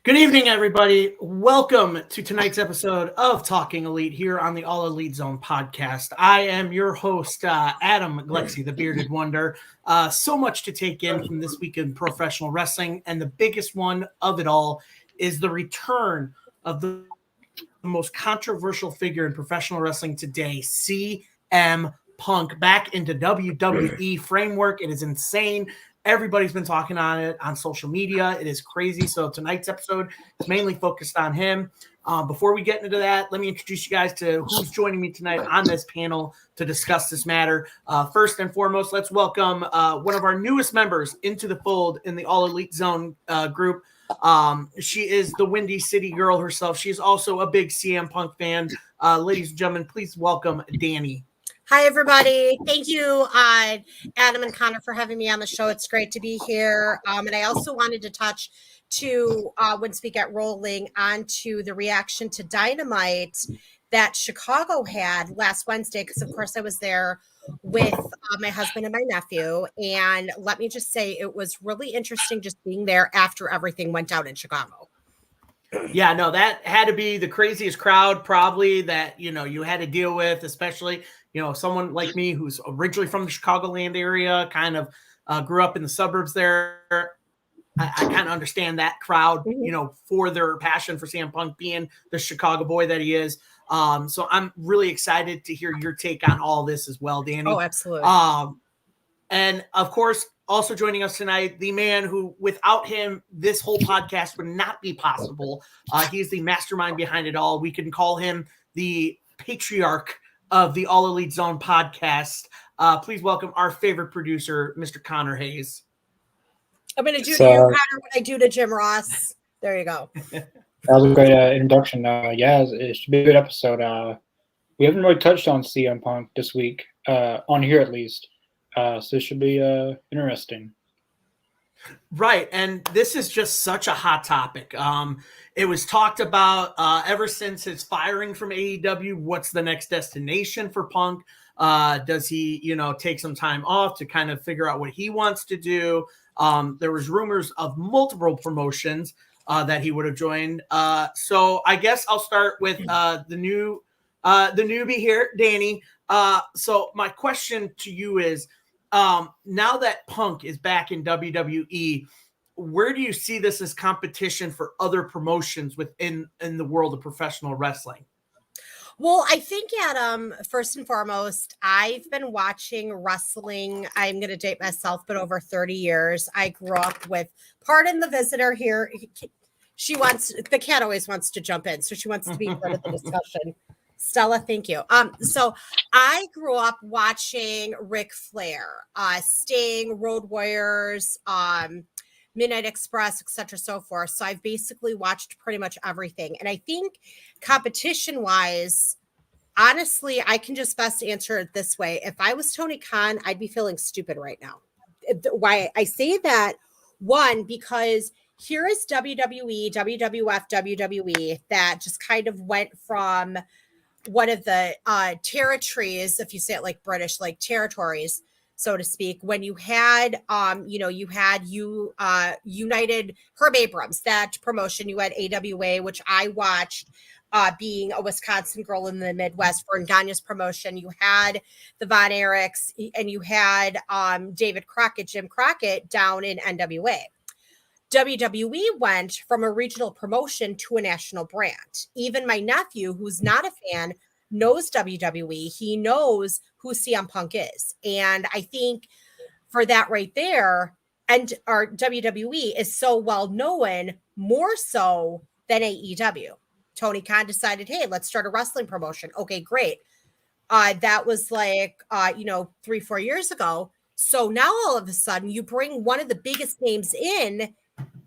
Good evening, everybody. Welcome to tonight's episode of Talking Elite here on the All Elite Zone podcast. I am your host, Adam Glexi, the Bearded Wonder. So much to take in from this week in professional wrestling, and the biggest one of it all is the return of the most controversial figure in professional wrestling today, CM Punk, back into WWE framework. It is insane. Everybody's been talking on it on social media. It is crazy. So tonight's episode is mainly focused on him. Before we get into that, let me introduce you guys to who's joining me tonight on this panel to discuss this matter. First and foremost, let's welcome one of our newest members into the fold in the All Elite Zone group. She is the Windy City girl herself. She's also a big CM Punk fan. Ladies and gentlemen, please welcome Danny. Hi, everybody. Thank you, Adam and Connor, for having me on the show. It's great to be here. And I also wanted to touch to, once we get rolling, onto the reaction to Dynamite that Chicago had last Wednesday, because, of course, I was there with my husband and my nephew. And let me just say, it was really interesting just being there after everything went down in Chicago. Yeah, no, that had to be the craziest crowd probably that, you had to deal with, especially, someone like me who's originally from the Chicagoland area, kind of grew up in the suburbs there. I kind of understand that crowd, for their passion for CM Punk being the Chicago boy that he is. So I'm really excited to hear your take on all this as well, Danny. Oh, absolutely. And of course, also joining us tonight, the man who, without him, this whole podcast would not be possible. He's the mastermind behind it all. We can call him the patriarch of the All Elite Zone podcast. Please welcome our favorite producer, Mr. Connor Hayes. I'm going to do to you, Connor, what I do to Jim Ross. There you go. That was a great introduction. It should be a good episode. We haven't really touched on CM Punk this week, on here at least. So it should be interesting. Right. And this is just such a hot topic. It was talked about ever since his firing from AEW. What's the next destination for Punk? Does he, take some time off to kind of figure out what he wants to do? There was rumors of multiple promotions that he would have joined. So I guess I'll start with the newbie here, Danny. So my question to you is, now that Punk is back in WWE, where do you see this as competition for other promotions within the world of professional wrestling? Well, I think, Adam, first and foremost, I've been watching wrestling. I'm going to date myself, but over 30 years. I grew up with, pardon the visitor here. The cat always wants to jump in, so she wants to be part of the discussion. Stella, thank you. So I grew up watching Ric Flair, Sting, Road Warriors, Midnight Express, etc., so forth. So I've basically watched pretty much everything. And I think competition-wise, honestly, I can just best answer it this way. If I was Tony Khan, I'd be feeling stupid right now. Why I say that, one, because here is WWE, WWF, WWE that just kind of went from one of the territories, if you say it like British, like territories, so to speak, when you had, United, Herb Abrams, that promotion, you had AWA, which I watched being a Wisconsin girl in the Midwest for Ganya's promotion. You had the Von Erichs and you had David Crockett, Jim Crockett down in NWA. WWE went from a regional promotion to a national brand. Even my nephew, who's not a fan, knows WWE. He knows who CM Punk is. And I think for that right there, and our WWE is so well known, more so than AEW. Tony Khan decided, hey, let's start a wrestling promotion. Okay, great. That was like, 3-4 years ago. So now all of a sudden you bring one of the biggest names in,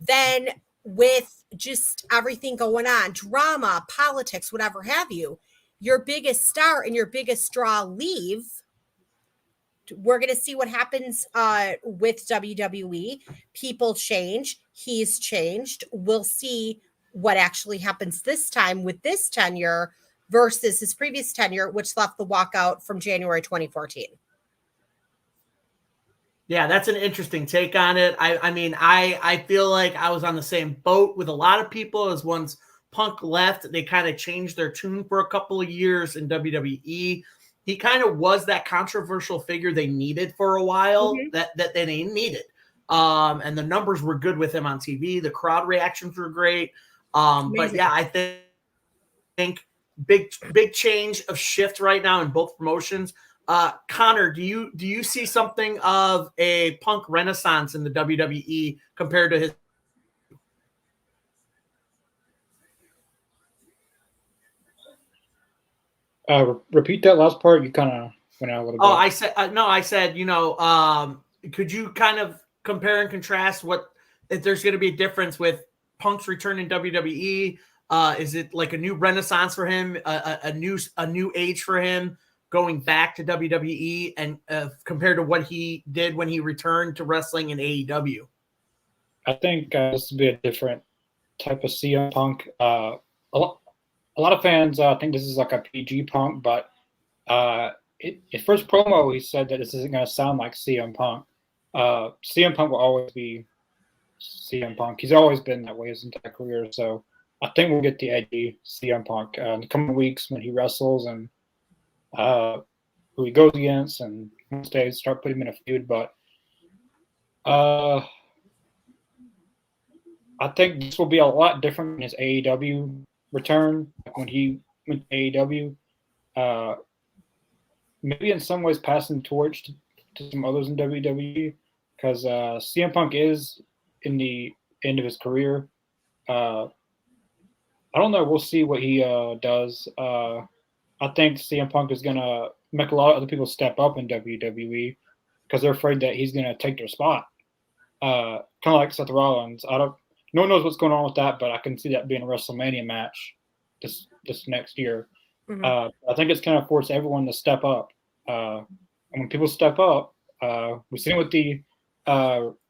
then with just everything going on, drama, politics, whatever have you, your biggest star and your biggest draw leave. We're going to see what happens with WWE. People change. He's changed. We'll see what actually happens this time with this tenure versus his previous tenure, which left the walkout from January 2014. Yeah, that's an interesting take on it. I mean, I feel like I was on the same boat with a lot of people as once Punk left, they kind of changed their tune for a couple of years in WWE. He kind of was that controversial figure they needed for a while that they needed. And the numbers were good with him on TV. The crowd reactions were great. But yeah, I think big change of shift right now in both promotions. Connor, do you see something of a Punk renaissance in the WWE compared to his? Repeat that last part. You kind of went out a little bit. Oh, I said no. I said, could you kind of compare and contrast what if there's going to be a difference with Punk's return in WWE? Is it like a new renaissance for him, a new age for him, going back to WWE, and compared to what he did when he returned to wrestling in AEW? I think this will be a different type of CM Punk. A lot of fans think this is like a PG Punk, but his first promo, he said that this isn't going to sound like CM Punk. CM Punk will always be CM Punk. He's always been that way his entire career. So I think we'll get the edgy CM Punk in the coming weeks when he wrestles and who he goes against, and once they start putting him in a feud. But I think this will be a lot different than his AEW return when he went to AEW. Maybe in some ways passing the torch to some others in WWE, because CM Punk is in the end of his career. I don't know. We'll see what he does. I think CM Punk is going to make a lot of other people step up in WWE because they're afraid that he's going to take their spot. Kind of like Seth Rollins. No one knows what's going on with that, but I can see that being a WrestleMania match this next year. I think it's going to force everyone to step up. And when people step up, we've seen it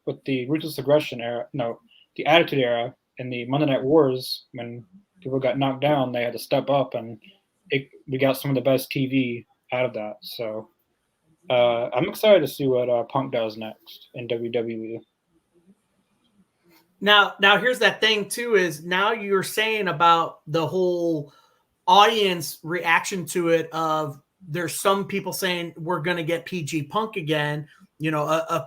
with the Ruthless Aggression era, the Attitude Era, and the Monday Night Wars. When people got knocked down, they had to step up, and we got some of the best TV out of that. So I'm excited to see what Punk does next in WWE. Now here's that thing too, is now you're saying about the whole audience reaction to it of there's some people saying we're going to get PG Punk again, a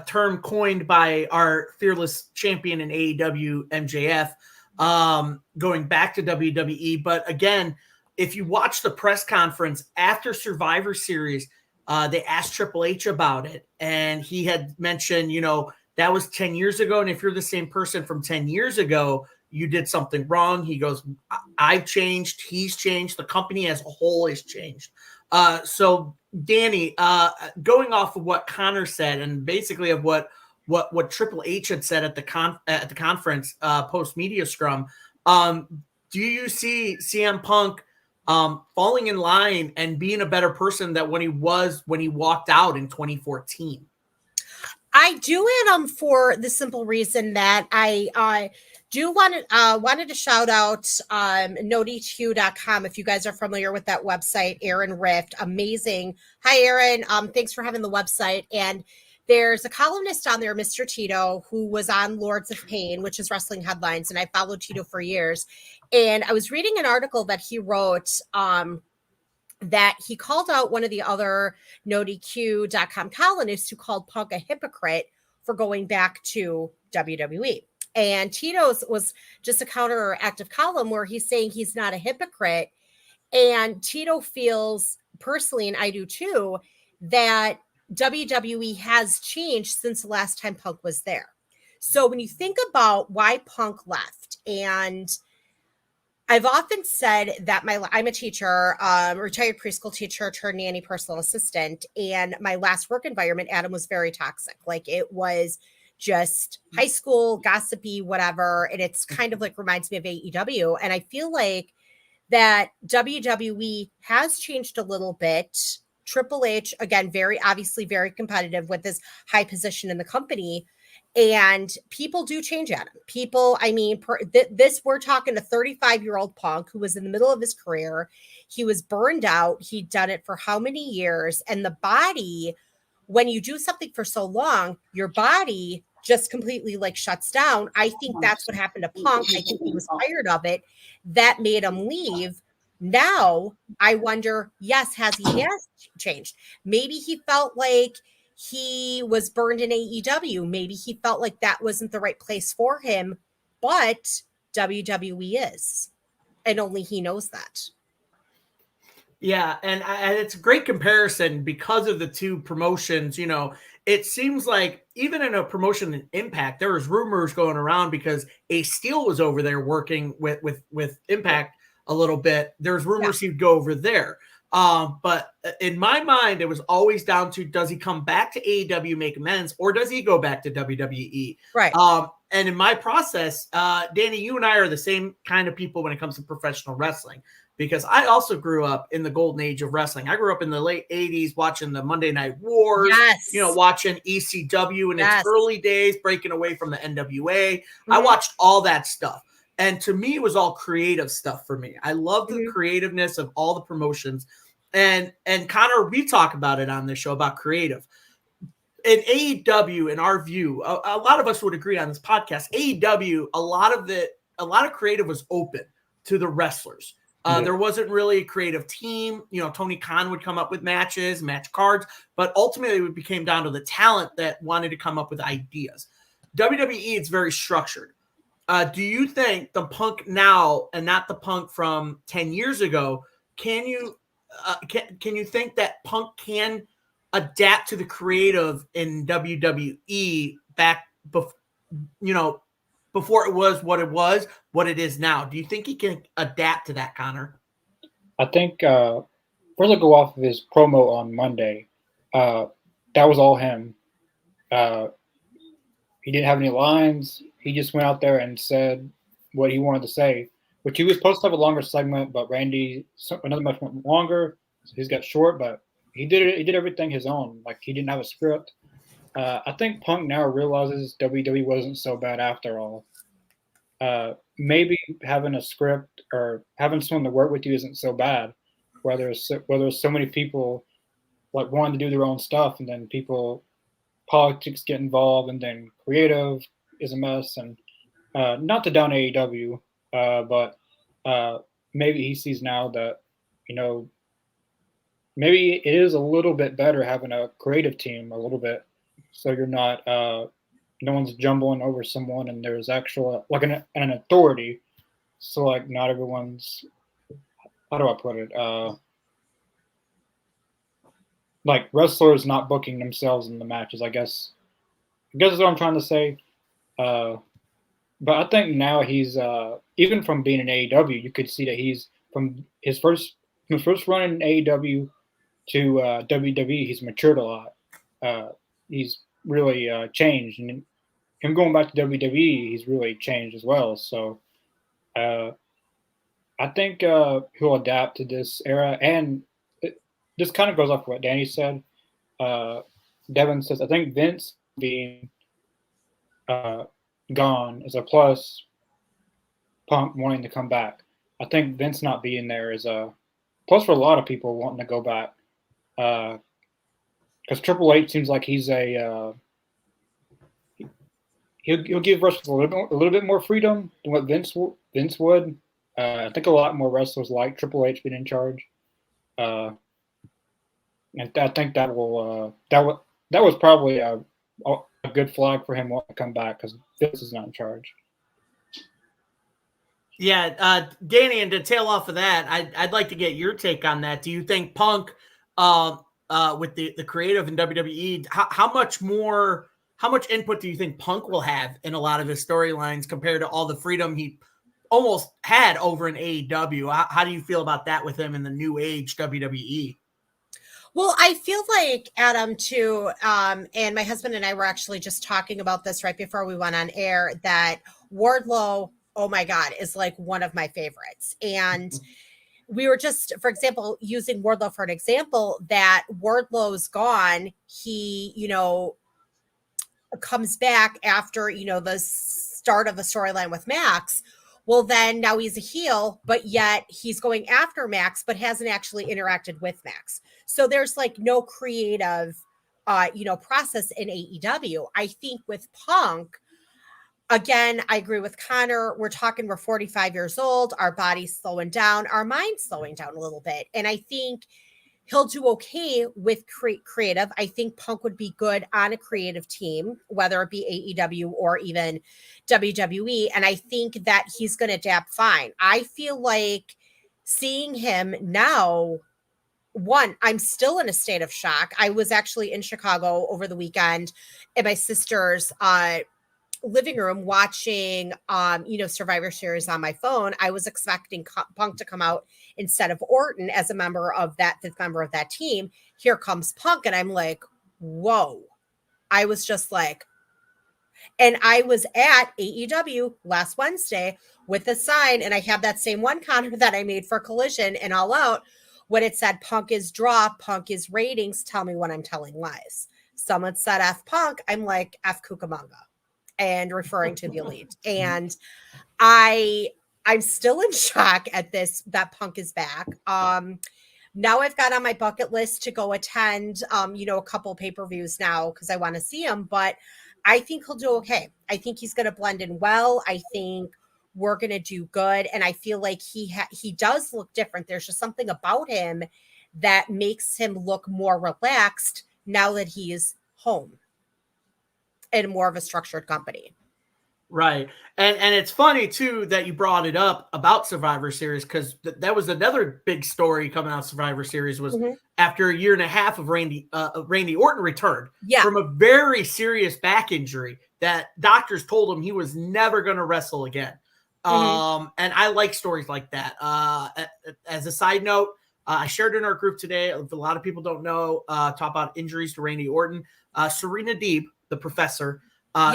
term coined by our fearless champion in AEW, MJF, going back to WWE. But again, if you watch the press conference after Survivor Series, they asked Triple H about it, and he had mentioned, that was 10 years ago. And if you're the same person from 10 years ago, you did something wrong. He goes, I've changed. He's changed. The company as a whole has changed. So Danny, going off of what Connor said and basically of what Triple H had said at the conference post media scrum, do you see CM Punk falling in line and being a better person than when he walked out in 2014? I do, Adam, for the simple reason that I wanted to shout out NoDQ.com. If you guys are familiar with that website, Aaron Rift, amazing. Hi, Aaron. Thanks for having the website. And there's a columnist on there, Mr. Tito, who was on Lords of Pain, which is wrestling headlines, and I followed Tito for years. And I was reading an article that he wrote that he called out one of the other NoDQ.com columnists who called Punk a hypocrite for going back to WWE. And Tito's was just a counteractive column where he's saying he's not a hypocrite. And Tito feels personally, and I do too, that WWE has changed since the last time Punk was there. So when you think about why Punk left, and I've often said that I'm a teacher, retired preschool teacher, turned nanny, personal assistant, and my last work environment, Adam, was very toxic. Like, it was just high school, gossipy, whatever. And it's kind of like reminds me of AEW. And I feel like that WWE has changed a little bit. Triple H, again, very obviously very competitive with his high position in the company. And people do change, Adam. People, I mean, we're talking a 35-year-old Punk who was in the middle of his career. He was burned out. He'd done it for how many years? And the body when you do something for so long, your body just completely like shuts down. I think that's what happened to Punk. I think he was tired of it. That made him leave. Now I wonder, yes, has changed? Maybe he felt like he was burned in AEW. Maybe he felt like that wasn't the right place for him, but WWE is. And only he knows that. Yeah, and it's a great comparison because of the two promotions. You know, it seems like even in a promotion in Impact, there was rumors going around because Ace Steel was over there working with Impact a little bit. There's rumors he'd go over there. But in my mind, it was always down to, does he come back to AEW, make amends, or does he go back to WWE? Right. And in my process, Danny, you and I are the same kind of people when it comes to professional wrestling, because I also grew up in the golden age of wrestling. I grew up in the late 80s watching the Monday Night Wars, yes. You know, watching ECW in its early days, breaking away from the NWA. Mm-hmm. I watched all that stuff. And to me, it was all creative stuff for me. I love the creativeness of all the promotions. And Connor, we talk about it on this show about creative. In AEW, in our view, a lot of us would agree on this podcast, AEW, a lot of creative was open to the wrestlers. There wasn't really a creative team. You know, Tony Khan would come up with matches, match cards, but ultimately it became down to the talent that wanted to come up with ideas. WWE, it's very structured. Do you think the Punk now and not the Punk from 10 years ago, can you think that Punk can adapt to the creative in WWE back before it was, what it is now? Do you think he can adapt to that, Connor? I think first I'll go off of his promo on Monday. That was all him. He didn't have any lines. He just went out there and said what he wanted to say, which he was supposed to have a longer segment, but Randy, another much longer. So he's got short, but he did it. He did everything his own. Like, he didn't have a script. I think Punk now realizes WWE wasn't so bad after all. Maybe having a script or having someone to work with you isn't so bad. Whether there's so many people like wanting to do their own stuff, and then politics get involved, and then creative is a mess. And not to down AEW, but maybe he sees now that, you know, maybe it is a little bit better having a creative team a little bit, so you're not no one's jumbling over someone, and there's actual like an authority. So like not everyone's, how do I put it? Like wrestlers not booking themselves in the matches. I guess that's what I'm trying to say. But I think now he's even from being in AEW, you could see that he's from his first run in AEW to WWE, he's matured a lot. He's really changed, and him going back to WWE, he's really changed as well. So I think he'll adapt to this era, and this kind of goes off what Danny said. Devin says, I think Vince being gone is a plus. Punk wanting to come back. I think Vince not being there is a plus for a lot of people wanting to go back. Because Triple H seems like he's he'll give wrestlers a little bit more freedom than what Vince would. I think a lot more wrestlers like Triple H being in charge. And I think that was probably a good flag for him wanting to come back, because Vince is not in charge. Yeah, Danny, and to tail off of that, I'd like to get your take on that. Do you think Punk, with the creative in WWE, how much input do you think Punk will have in a lot of his storylines compared to all the freedom he almost had over in AEW? How do you feel about that with him in the new age WWE? Well, I feel like, Adam, too, and my husband and I were actually just talking about this right before we went on air, that Wardlow, oh my God, is like one of my favorites. And we were just, for example, using Wardlow for an example, that Wardlow's gone. He, comes back after, the start of the storyline with Max. Well, then now he's a heel, but yet he's going after Max, but hasn't actually interacted with Max. So there's like no creative process in AEW. I think with Punk, again, I agree with Connor. We're 45 years old. Our body's slowing down. Our mind's slowing down a little bit. And I think he'll do okay with creative. I think Punk would be good on a creative team, whether it be AEW or even WWE. And I think that he's going to adapt fine. I feel like seeing him now, one, I'm still in a state of shock. I was actually in Chicago over the weekend at my sister's living room watching Survivor Series on my phone. I was expecting Punk to come out instead of Orton as a member of that fifth member of that team. Here comes Punk, and I'm like, whoa. I was just like, and I was at AEW last Wednesday with a sign, and I have that same one, Connor, that I made for Collision and All Out, when it said Punk is draw, Punk is ratings, tell me when I'm telling lies. Someone said F Punk, I'm like, F Cucamonga, and referring to the Elite. And I'm still in shock at this, that Punk is back. Now I've got on my bucket list to go attend, a couple pay-per-views now because I want to see him, but I think he'll do okay. I think he's going to blend in well. I think we're going to do good. And I feel like he does look different. There's just something about him that makes him look more relaxed now that he is home in more of a structured company. Right. And it's funny too that you brought it up about Survivor Series, because that was another big story coming out of Survivor Series was after a year and a half of Randy Orton returned from a very serious back injury that doctors told him he was never going to wrestle again. And I like stories like that. As a side note, I shared in our group today, a lot of people don't know, talk about injuries to Randy Orton. Serena Deeb, the professor,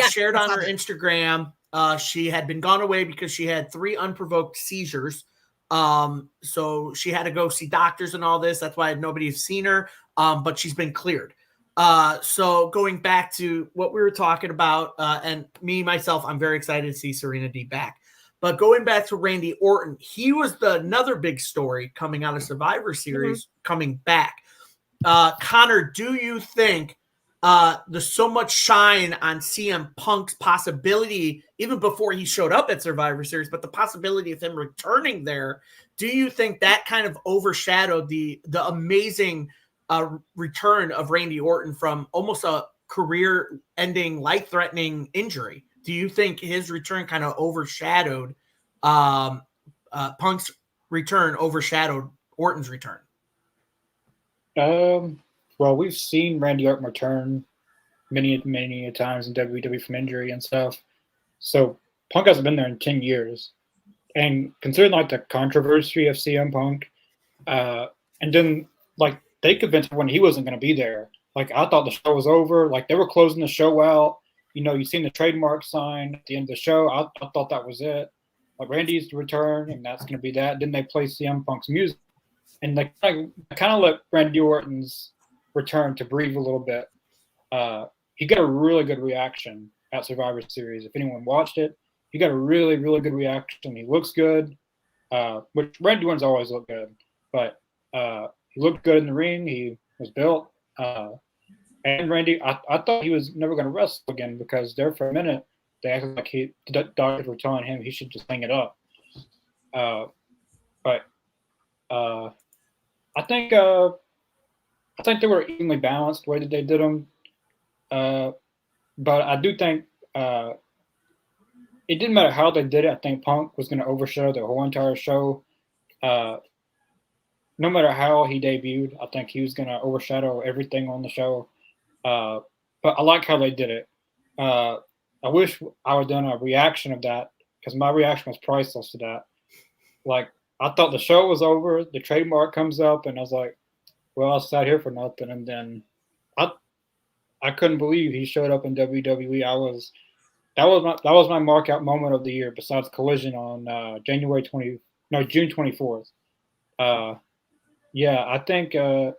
shared on her Instagram. She had been gone away because she had 3 unprovoked seizures. So she had to go see doctors and all this. That's why nobody's seen her. But she's been cleared. So going back to what we were talking about, and myself, I'm very excited to see Serena Deeb back. But going back to Randy Orton, he was another big story coming out of Survivor Series coming back. Connor, do you think there's so much shine on CM Punk's possibility, even before he showed up at Survivor Series, but the possibility of him returning there, do you think that kind of overshadowed the amazing return of Randy Orton from almost a career-ending, life-threatening injury? Do you think his return kind of overshadowed Punk's return, overshadowed Orton's return? Well, we've seen Randy Orton return many times in WWE from injury and stuff. So Punk hasn't been there in 10 years. And considering like the controversy of CM Punk, and then like they convinced everyone he wasn't going to be there. Like I thought the show was over. Like they were closing the show out. You've seen the trademark sign at the end of the show. I thought that was it. Like Randy's to return, and that's going to be that. Then they play CM Punk's music, and they kind of let Randy Orton's return to breathe a little bit. He got a really good reaction at Survivor Series. If anyone watched it, he got a really, really good reaction. He looks good, which Randy Orton's always looked good, but he looked good in the ring. He was built. And Randy, I thought he was never going to wrestle again because there for a minute they acted like the doctors were telling him he should just hang it up. But I think they were evenly balanced the way that they did them. But I do think it didn't matter how they did it. I think Punk was going to overshadow the whole entire show. No matter how he debuted, I think he was going to overshadow everything on the show. But I like how they did it. I wish I would have done a reaction of that because my reaction was priceless to that. Like, I thought the show was over. The trademark comes up, and I was like, well, I sat here for nothing. And then I couldn't believe he showed up in WWE. That was my mark out moment of the year besides Collision on June 24th. Yeah, I think I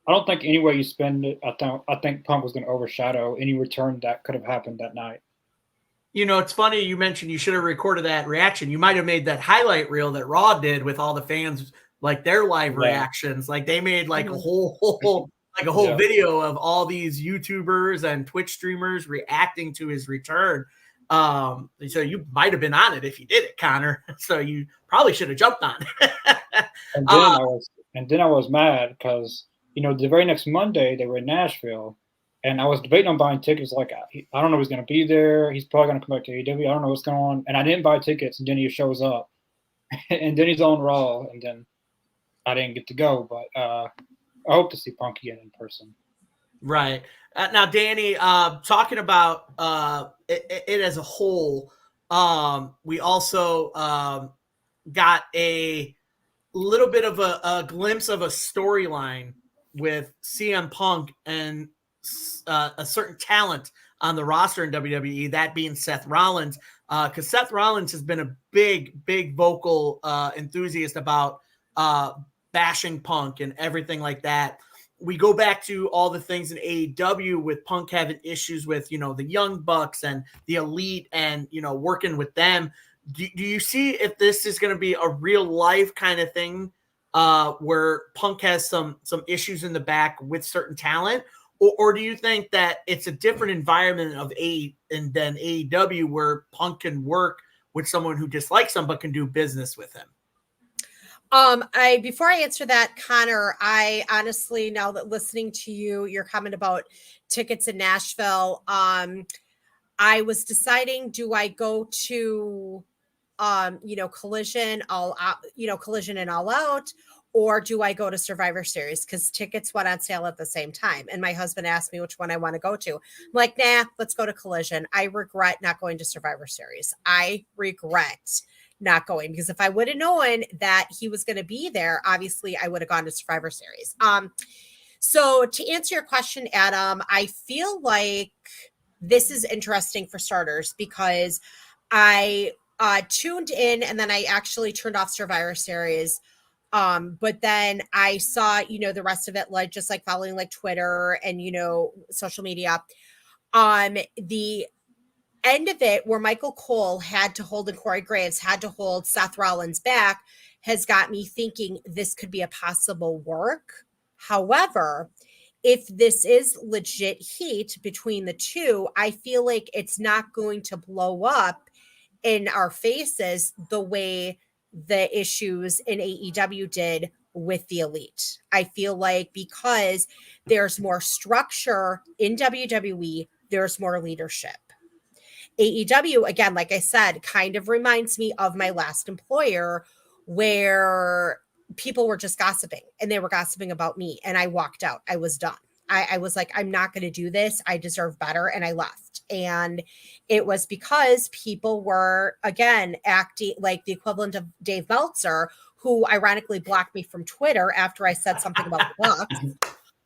don't think any way you spend it, I think Punk was going to overshadow any return that could have happened that night. It's funny you mentioned you should have recorded that reaction. You might have made that highlight reel that Raw did with all the fans, like their live reactions. Like they made like a whole like a whole video of all these YouTubers and Twitch streamers reacting to his return. So you might have been on it if you did it, Connor. So you probably should have jumped on it. and then I was mad because, the very next Monday they were in Nashville, and I was debating on buying tickets. Like, I don't know if he's going to be there. He's probably going to come back to AEW. I don't know what's going on. And I didn't buy tickets, and then he shows up. And then he's on Raw, and then I didn't get to go. But I hope to see Punk again in person. Right. Now, Danny, talking about it as a whole, we also got a little bit of a glimpse of a storyline with CM Punk and a certain talent on the roster in WWE, that being Seth Rollins, because Seth Rollins has been a big vocal enthusiast about bashing Punk and everything like that. We go back to all the things in AEW with Punk having issues with, the Young Bucks and the Elite and, working with them. Do you see if this is going to be a real life kind of thing where Punk has some issues in the back with certain talent? Or do you think that it's a different environment than AEW where Punk can work with someone who dislikes him but can do business with him? Before I answer that, Connor, I honestly, now that listening to your comment about tickets in Nashville, I was deciding, do I go to, Collision and All Out, or do I go to Survivor Series? Because tickets went on sale at the same time. And my husband asked me which one I want to go to. I'm like, nah, let's go to Collision. I regret not going to Survivor Series. I regret not going, because if I would have known that he was going to be there, obviously I would have gone to Survivor Series. So to answer your question, Adam, I feel like this is interesting for starters because I tuned in and then I actually turned off Survivor Series. But then I saw, the rest of it, like just like following like Twitter and, social media. The end of it where Michael Cole had to hold and Corey Graves had to hold Seth Rollins back has got me thinking this could be a possible work. However, if this is legit heat between the two, I feel like it's not going to blow up in our faces the way the issues in AEW did with the Elite. I feel like because there's more structure in WWE, there's more leadership. AEW, again, like I said, kind of reminds me of my last employer where people were just gossiping and they were gossiping about me. And I walked out. I was done. I was like, I'm not going to do this. I deserve better. And I left. And it was because people were, again, acting like the equivalent of Dave Meltzer, who ironically blocked me from Twitter after I said something about the Bucks.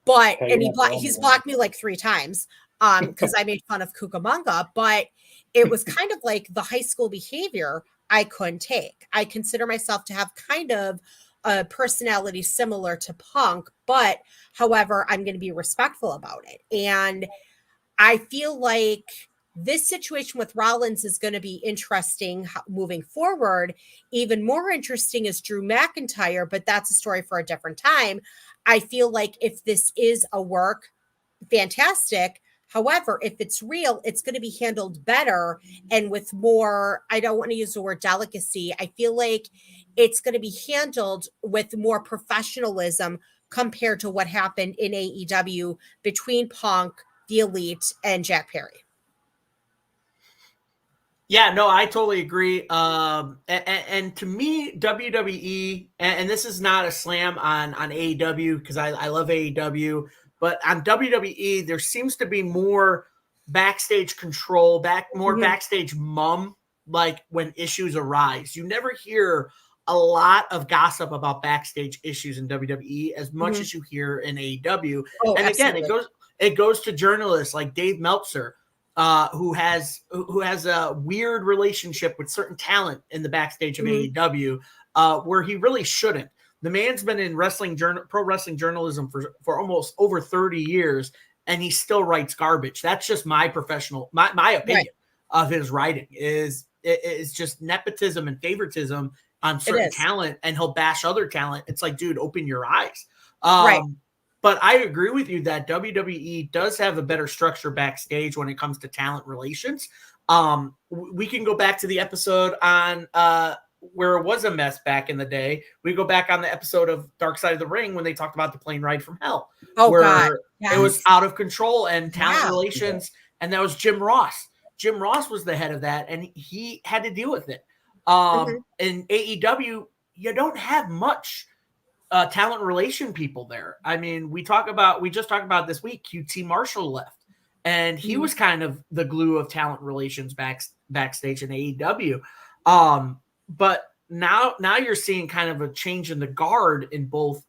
But, and he's blocked me like 3 times because I made fun of Cucamonga. But it was kind of like the high school behavior I couldn't take. I consider myself to have kind of a personality similar to Punk, but however, I'm going to be respectful about it. And I feel like this situation with Rollins is going to be interesting moving forward. Even more interesting is Drew McIntyre, but that's a story for a different time. I feel like if this is a work, fantastic. However, if it's real, it's going to be handled better and with more, I don't want to use the word delicacy. I feel like it's going to be handled with more professionalism compared to what happened in AEW between Punk, the Elite, and Jack Perry. Yeah, no, I totally agree. And to me, WWE, and this is not a slam on AEW because I love AEW, but on WWE, there seems to be more backstage control, backstage mum, like when issues arise. You never hear a lot of gossip about backstage issues in WWE as much as you hear in AEW. Oh, and absolutely. Again, it goes to journalists like Dave Meltzer, who has a weird relationship with certain talent in the backstage of AEW, where he really shouldn't. The man's been in pro wrestling journalism for almost over 30 years, and he still writes garbage. That's just my opinion of his writing is just nepotism and favoritism on certain talent, and he'll bash other talent. It's like, dude, open your eyes. But But I agree with you that WWE does have a better structure backstage when it comes to talent relations. We can go back to the episode on where it was a mess back in the day. We go back on the episode of Dark Side of the Ring when they talked about the plane ride from hell, Oh God. where Yes. it was out of control and talent Yeah. relations, and that was Jim Ross. Jim Ross was the head of that, and he had to deal with it. In AEW, you don't have much talent relation people there. I mean, we just talked about this week, QT Marshall left, and he was kind of the glue of talent relations backstage in AEW. But now you're seeing kind of a change in the guard in both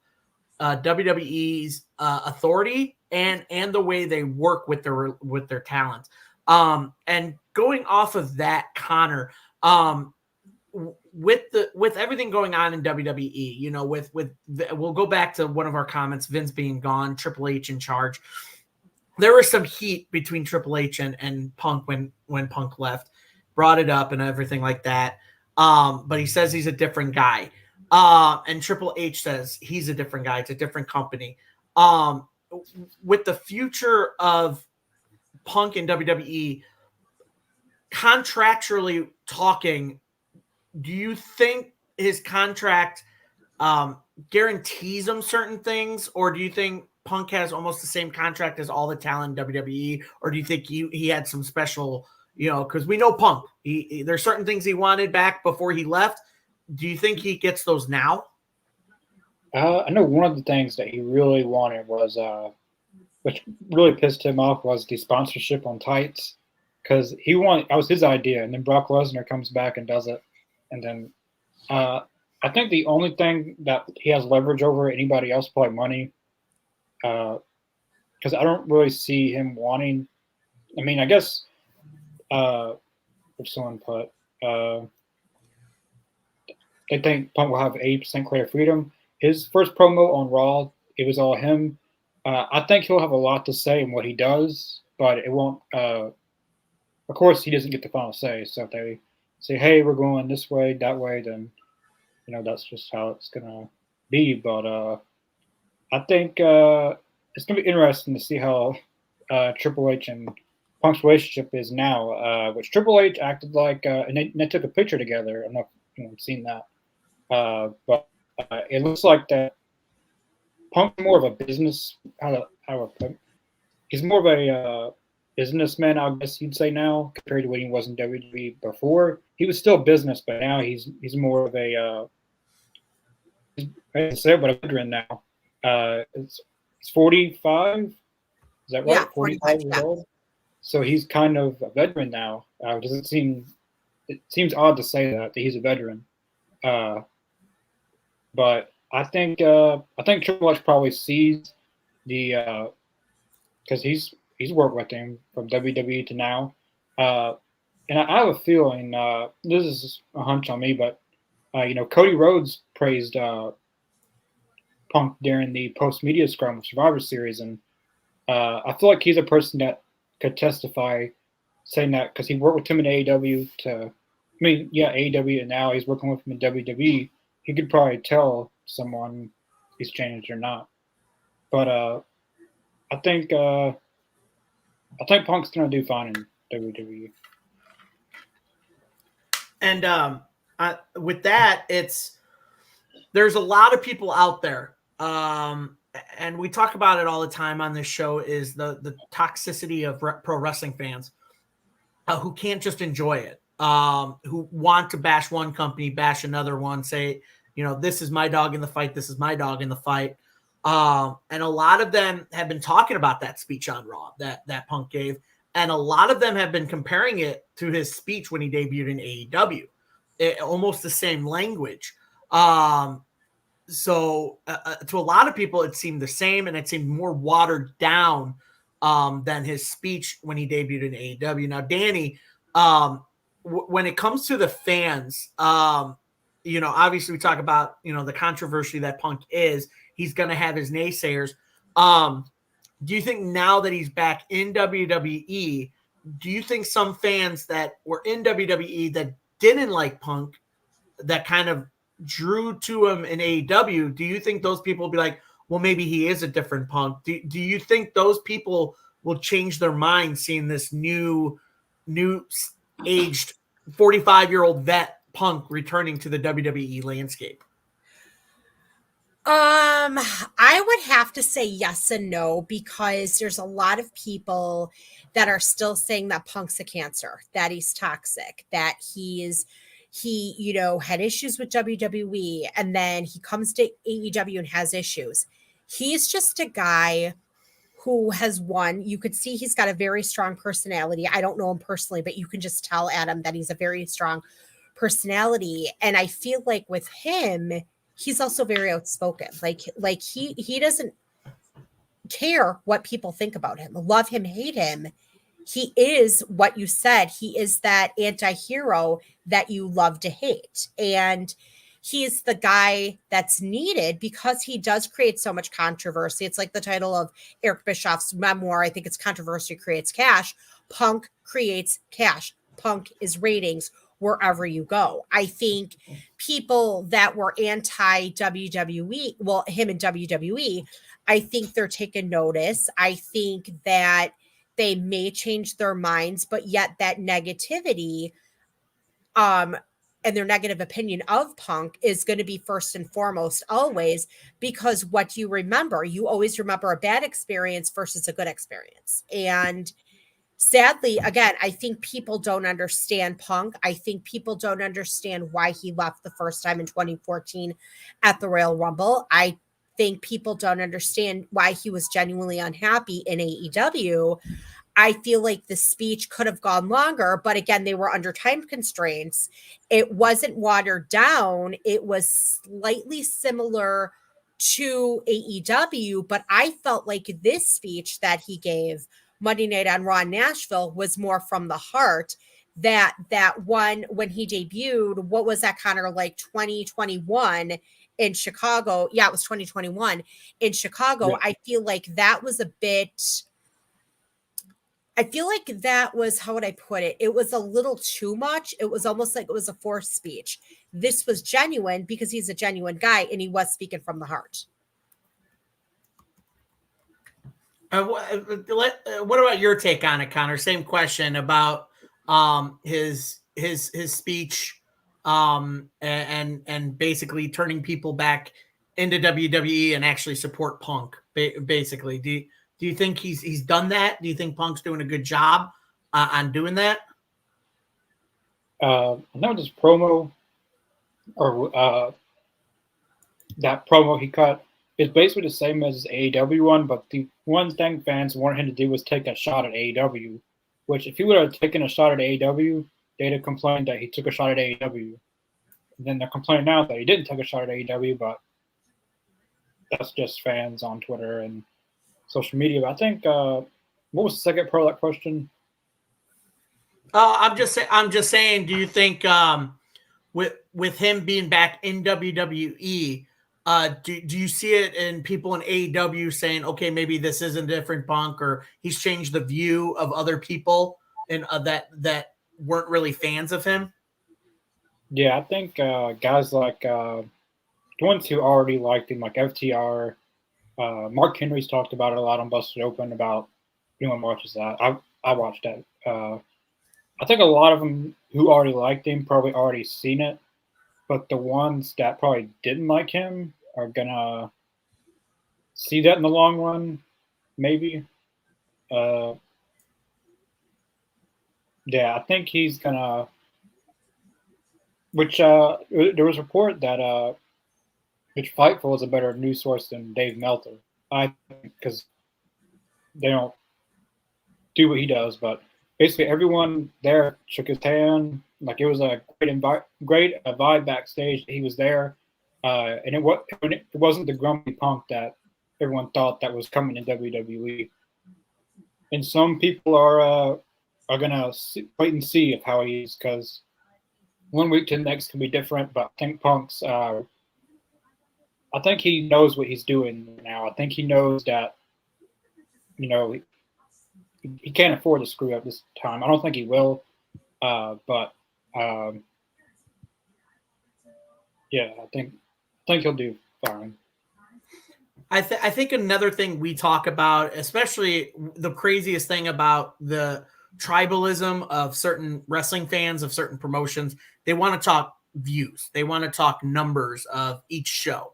WWE's authority and the way they work with their talent. And going off of that, Connor, with everything going on in WWE, you know, we'll go back to one of our comments, Vince being gone, Triple H in charge. There was some heat between Triple H and Punk when Punk left, brought it up and everything like that. But he says he's a different guy. And Triple H says he's a different guy. It's a different company. With the future of Punk and WWE, contractually talking, do you think his contract guarantees him certain things, or do you think Punk has almost the same contract as all the talent in WWE, or do you think he had some special, you know, because we know Punk, there's certain things he wanted back before he left. Do you think he gets those now? I know one of the things that he really wanted was, which really pissed him off, was the sponsorship on tights, because that was his idea, and then Brock Lesnar comes back and does it. And then I think the only thing that he has leverage over anybody else, probably money, because I don't really see him wanting. I mean, I guess if someone put, they think Punk will have 80% creative freedom. His first promo on Raw, it was all him. I think he'll have a lot to say in what he does, but it won't. Of course, he doesn't get the final say. So if they say, hey, we're going this way, that way, then, you know, that's just how it's going to be. But I think it's going to be interesting to see how Triple H and Punk's relationship is now, which Triple H acted like, and they took a picture together. I don't know if you've seen that. But it looks like that Punk's more of a business, he's more of a businessman, I guess you'd say now, compared to when he was in WWE before. He was still business, but now he's more of a a veteran now. It's 45. Is that right? Yeah, 45 years old. So he's kind of a veteran now. It seems odd to say that he's a veteran. But I think Triple H probably sees the because he's worked with him from WWE to now, and I have a feeling this is a hunch on me, but you know, Cody Rhodes praised Punk during the post media scrum of Survivor Series, and I feel like he's a person that could testify, saying that because he worked with him in AEW AEW, and now he's working with him in WWE. He could probably tell someone he's changed or not. But I think Punk's gonna do fine in WWE. And with that, there's a lot of people out there, and we talk about it all the time on this show, is the toxicity of pro wrestling fans who can't just enjoy it, who want to bash one company, bash another one, say, you know, this is my dog in the fight, this is my dog in the fight. And a lot of them have been talking about that speech on Raw that Punk gave. And a lot of them have been comparing it to his speech when he debuted in AEW. Almost the same language. So to a lot of people, it seemed the same, and it seemed more watered down than his speech when he debuted in AEW. Now, Danny, when it comes to the fans, you know, obviously we talk about, you know, the controversy that Punk is. He's going to have his naysayers. Do you think now that he's back in WWE, do you think some fans that were in WWE that didn't like Punk, that kind of drew to him in AEW, do you think those people will be like, well, maybe he is a different Punk. Do you think those people will change their mind seeing this new aged 45-year-old vet Punk returning to the WWE landscape? I would have to say yes and no, because there's a lot of people that are still saying that Punk's a cancer, that he's toxic, that he had issues with WWE, and then he comes to AEW and has issues. He's just a guy who has won. You could see he's got a very strong personality. I don't know him personally, but you can just tell, Adam, that he's a very strong personality. And I feel like with him, he's also very outspoken. Like he doesn't care what people think about him. Love him, hate him. He is what you said. He is that anti-hero that you love to hate. And he's the guy that's needed because he does create so much controversy. It's like the title of Eric Bischoff's memoir. I think it's Controversy Creates Cash. Punk creates cash. Punk is ratings wherever you go. I think people that were anti WWE, well, him and WWE, I think they're taking notice. I think that they may change their minds, but yet that negativity and their negative opinion of Punk is going to be first and foremost always, because what you always remember a bad experience versus a good experience. And sadly, again, I think people don't understand Punk. I think people don't understand why he left the first time in 2014 at the Royal Rumble. I think people don't understand why he was genuinely unhappy in AEW. I feel like the speech could have gone longer, but again, they were under time constraints. It wasn't watered down. It was slightly similar to AEW, but I felt like this speech that he gave Monday Night on Raw in Nashville was more from the heart. That one when he debuted, what was that, Connor, like 2021 in Chicago? Yeah, it was 2021 in Chicago. Yeah. I feel like that was a bit. I feel like that was, how would I put it? It was a little too much. It was almost like it was a forced speech. This was genuine because he's a genuine guy and he was speaking from the heart. What about your take on it, Connor? Same question about his speech and basically turning people back into WWE and actually support Punk. Basically, do you think he's done that? Do you think Punk's doing a good job on doing that? I know this promo or that promo he cut is basically the same as the AEW one, but the one thing fans wanted him to do was take a shot at AEW, which if he would have taken a shot at AEW, they'd have complained that he took a shot at AEW. And then they're complaining now that he didn't take a shot at AEW, but that's just fans on Twitter and social media. But I think, what was the second part of that question? I'm just saying, do you think with him being back in WWE, do you see it in people in AEW saying, okay, maybe this is a different Punk, or he's changed the view of other people and that weren't really fans of him? Yeah, I think guys like the ones who already liked him, like FTR, Mark Henry's talked about it a lot on Busted Open about anyone watches that. I watched that. I think a lot of them who already liked him probably already seen it, but the ones that probably didn't like him are gonna see that in the long run, maybe. Yeah, I think he's gonna. Which there was a report that which Fightful is a better news source than Dave Meltzer. I think because they don't do what he does, but basically everyone there shook his hand. Like it was a great vibe backstage. He was there, and it wasn't the grumpy Punk that everyone thought that was coming in WWE. And some people are gonna wait and see of how he is, because one week to the next can be different. But I think Punk's. I think he knows what he's doing now. I think he knows that, you know, he can't afford to screw up this time. I don't think he will, but yeah, I think he'll do fine. I think another thing we talk about, especially the craziest thing about the tribalism of certain wrestling fans of certain promotions, they want to talk views. They want to talk numbers of each show.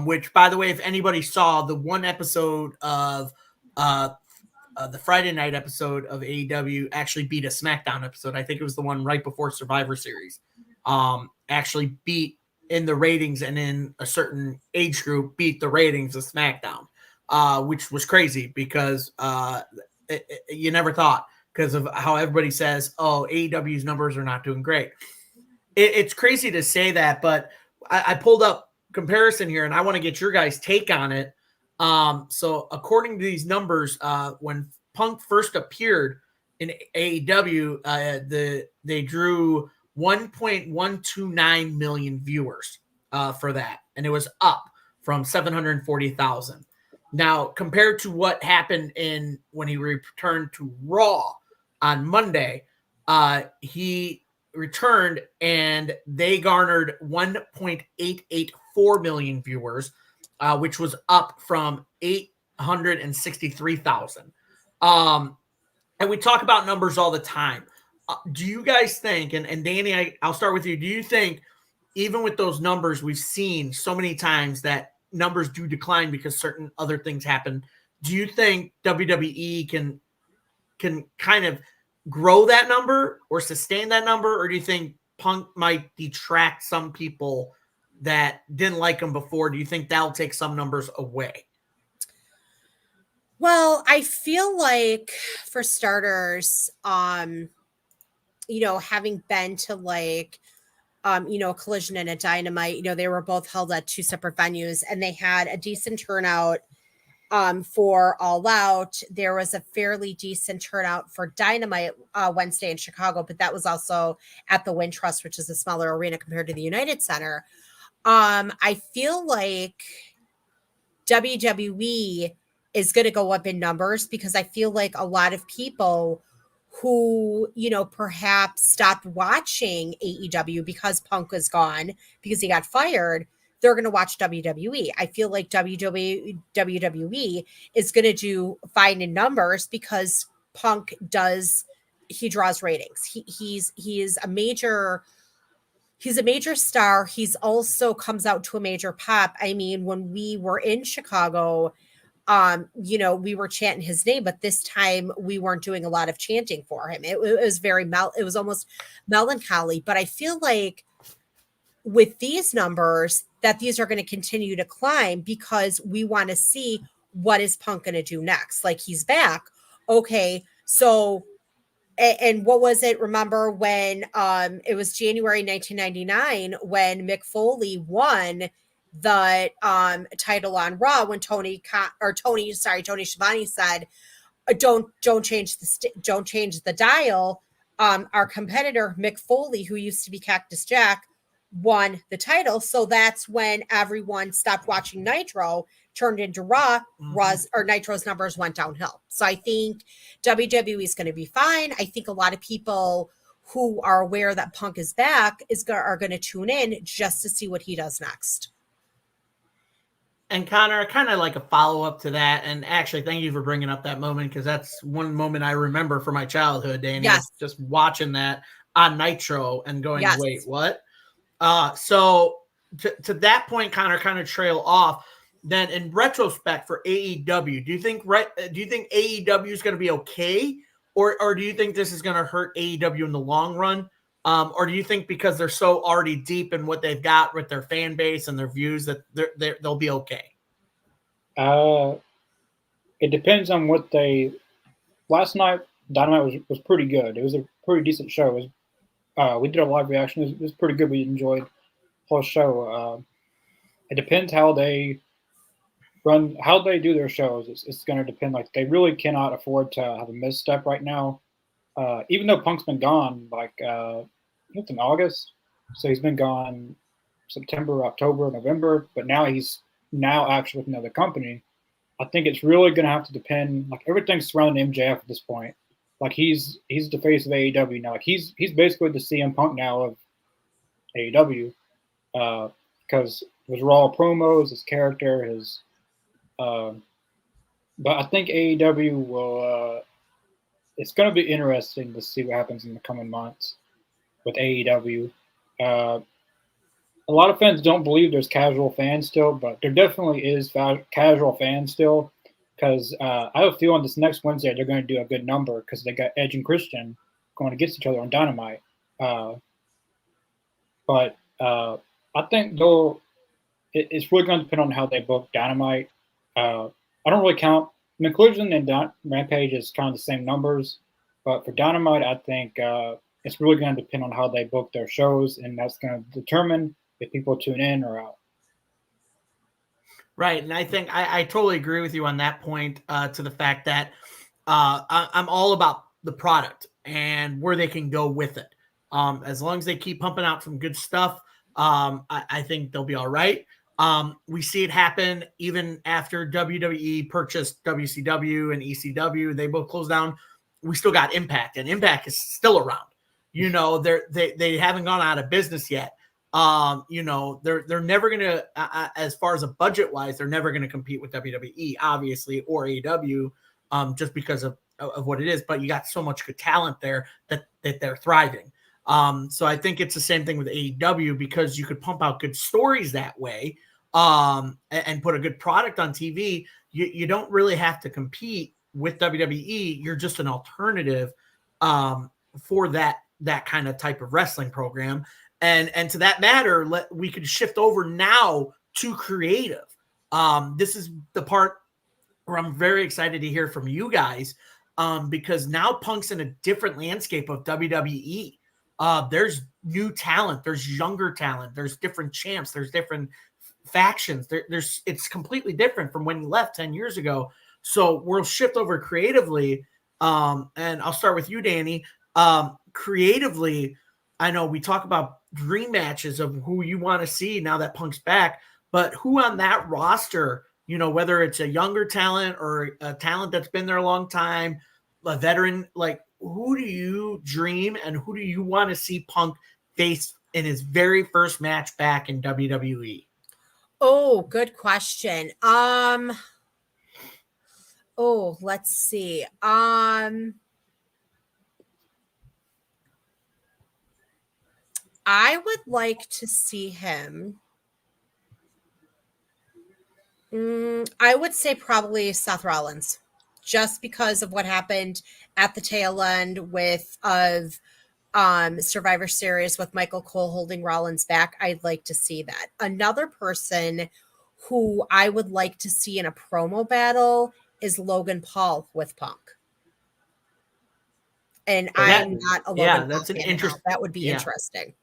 Which, by the way, if anybody saw the one episode of the Friday night episode of AEW actually beat a SmackDown episode. I think it was the one right before Survivor Series. Actually beat in the ratings and in a certain age group beat the ratings of SmackDown, which was crazy because you never thought because of how everybody says, oh, AEW's numbers are not doing great. It's crazy to say that, but I pulled up comparison here and I want to get your guys' take on it. So according to these numbers, when Punk first appeared in AEW, they drew 1.129 million viewers for that, and it was up from 740,000. Now, compared to what happened when he returned to Raw on Monday, he returned and they garnered 1.884 million viewers, which was up from 863,000. And we talk about numbers all the time. Do you guys think, and Danny, I'll start with you. Do you think, even with those numbers we've seen so many times that numbers do decline because certain other things happen, do you think WWE can kind of grow that number or sustain that number, or do you think Punk might detract some people that didn't like him before? Do you think that'll take some numbers away? Well, I feel like for starters, having been to a Collision and a Dynamite, they were both held at two separate venues and they had a decent turnout for All Out. There was a fairly decent turnout for Dynamite Wednesday in Chicago, but that was also at the Wintrust, which is a smaller arena compared to the United Center. I feel like WWE is going to go up in numbers because I feel like a lot of people who, perhaps stopped watching AEW because Punk was gone, because he got fired, they're going to watch WWE. I feel like WWE is going to do fine in numbers because Punk he draws ratings. He's a major star. He's also comes out to a major pop. I mean, when we were in Chicago, we were chanting his name, but this time we weren't doing a lot of chanting for him. It was it was almost melancholy, but I feel like with these numbers that these are going to continue to climb because we want to see what is Punk going to do next. Like, he's back. Okay. So, and what was it? Remember when it was January 1999 when Mick Foley won the title on Raw, when Tony Schiavone said, don't change the dial. Our competitor Mick Foley, who used to be Cactus Jack, won the title. So that's when everyone stopped watching Nitro, turned into Raw. Nitro's numbers went downhill. So I think WWE is going to be fine. I think a lot of people who are aware that Punk is back are going to tune in just to see what he does next. And Connor, kind of like a follow-up to that, and actually thank you for bringing up that moment, because that's one moment I remember from my childhood, Danny. Yes. Just watching that on Nitro and going, Yes. Wait, what? So to that point, Connor, kind of trail off, then in retrospect for AEW, do you think AEW is going to be okay? Or do you think this is going to hurt AEW in the long run? Or do you think because they're so already deep in what they've got with their fan base and their views that they'll be okay? It depends on what they. Last night, Dynamite was pretty good. It was a pretty decent show. We did a live reaction. It was pretty good. We enjoyed the whole show. It depends how they do their shows. It's going to depend. Like, they really cannot afford to have a misstep right now. Even though Punk's been gone, it's in August, so he's been gone September, October, November, but now he's actually with another company. I think it's really going to have to depend. Like, everything's surrounding MJF at this point. Like, he's the face of AEW now. Like, he's basically the CM Punk now of AEW, because his Raw promos, his character, his But I think AEW will. It's going to be interesting to see what happens in the coming months with AEW. A lot of fans don't believe there's casual fans still, but there definitely is casual fans still. Because I have a feeling this next Wednesday they're going to do a good number because they got Edge and Christian going against each other on Dynamite. But I think though it's really going to depend on how they book Dynamite. I don't really count. I mean, Collision and Rampage is kind of the same numbers, but for Dynamite, I think it's really going to depend on how they book their shows, and that's going to determine if people tune in or out. Right, and I think I totally agree with you on that point. To the fact that I'm all about the product and where they can go with it. As long as they keep pumping out some good stuff, I think they'll be all right. We see it happen even after WWE purchased WCW and ECW. They both closed down. We still got Impact, and Impact is still around. You know, they haven't gone out of business yet. You know, they're never gonna, as far as a budget wise, they're never gonna compete with WWE, obviously, or AEW, just because of what it is. But you got so much good talent there that they're thriving. So I think it's the same thing with AEW because you could pump out good stories that way, and put a good product on TV. You don't really have to compete with WWE. You're just an alternative for that kind of type of wrestling program. And to that matter, we could shift over now to creative. This is the part where I'm very excited to hear from you guys, because now Punk's in a different landscape of WWE. There's new talent, there's younger talent, there's different champs, there's different factions. It's completely different from when he left 10 years ago. So we'll shift over creatively, and I'll start with you, Danny. Creatively, I know we talk about dream matches of who you want to see now that Punk's back, but who on that roster, you know, whether it's a younger talent or a talent that's been there a long time, a veteran, like who do you dream and who do you want to see Punk face in his very first match back in WWE? Oh, good question. Let's see. I would like to see him. I would say probably Seth Rollins, just because of what happened at the tail end of Survivor Series with Michael Cole holding Rollins back. I'd like to see that. Another person who I would like to see in a promo battle is Logan Paul with Punk. And I'm not a Logan Paul fan at all. That would be interesting.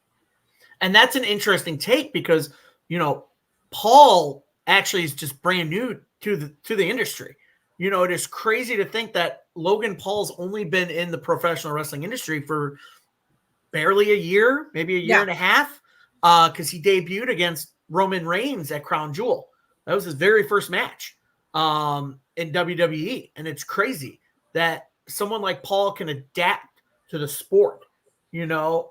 And that's an interesting take because, you know, Paul actually is just brand new to the industry. You know, it is crazy to think that Logan Paul's only been in the professional wrestling industry for barely a year, maybe a year and a half, because he debuted against Roman Reigns at Crown Jewel. That was his very first match in WWE. And it's crazy that someone like Paul can adapt to the sport, you know.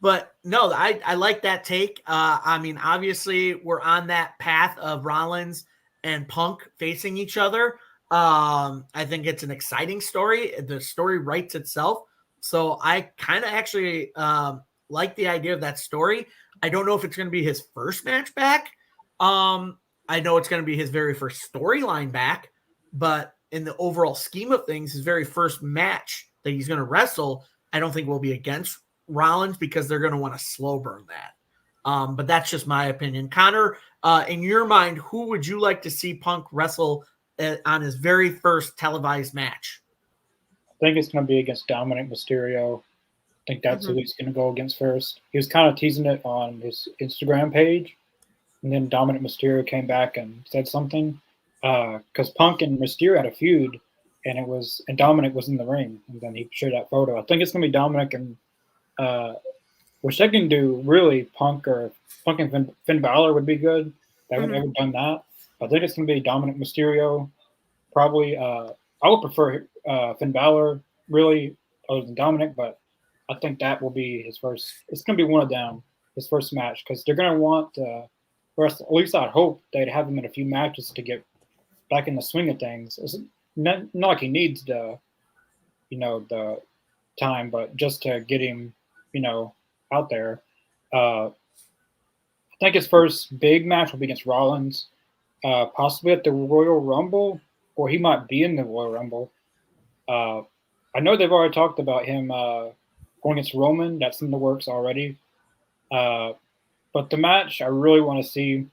But no, I like that take. I mean, obviously, we're on that path of Rollins and Punk facing each other. I think it's an exciting story. The story writes itself. So I kind of actually like the idea of that story. I don't know if it's going to be his first match back. I know it's going to be his very first storyline back. But in the overall scheme of things, his very first match that he's going to wrestle, I don't think will be against Rollins because they're going to want to slow burn that. But that's just my opinion. Connor, in your mind, who would you like to see Punk wrestle on his very first televised match? I think it's going to be against Dominic Mysterio. I think that's who he's going to go against first. He was kind of teasing it on his Instagram page, and then Dominic Mysterio came back and said something because Punk and Mysterio had a feud, and Dominic was in the ring, and then he showed that photo. I think it's going to be Dominic and which they can do really. Punk and Finn Balor would be good. They haven't ever done that. I think it's going to be Dominic Mysterio. Probably, I would prefer Finn Balor really other than Dominic, but I think that will be his first. It's going to be one of them, his first match, because they're going to want, or at least I'd hope they'd have him in a few matches to get back in the swing of things. It's not like he needs the time, but just to get him, out there. I think his first big match will be against Rollins, possibly at the Royal Rumble, or he might be in the Royal Rumble. I know they've already talked about him going against Roman. That's in the works already. But the match I really want to see,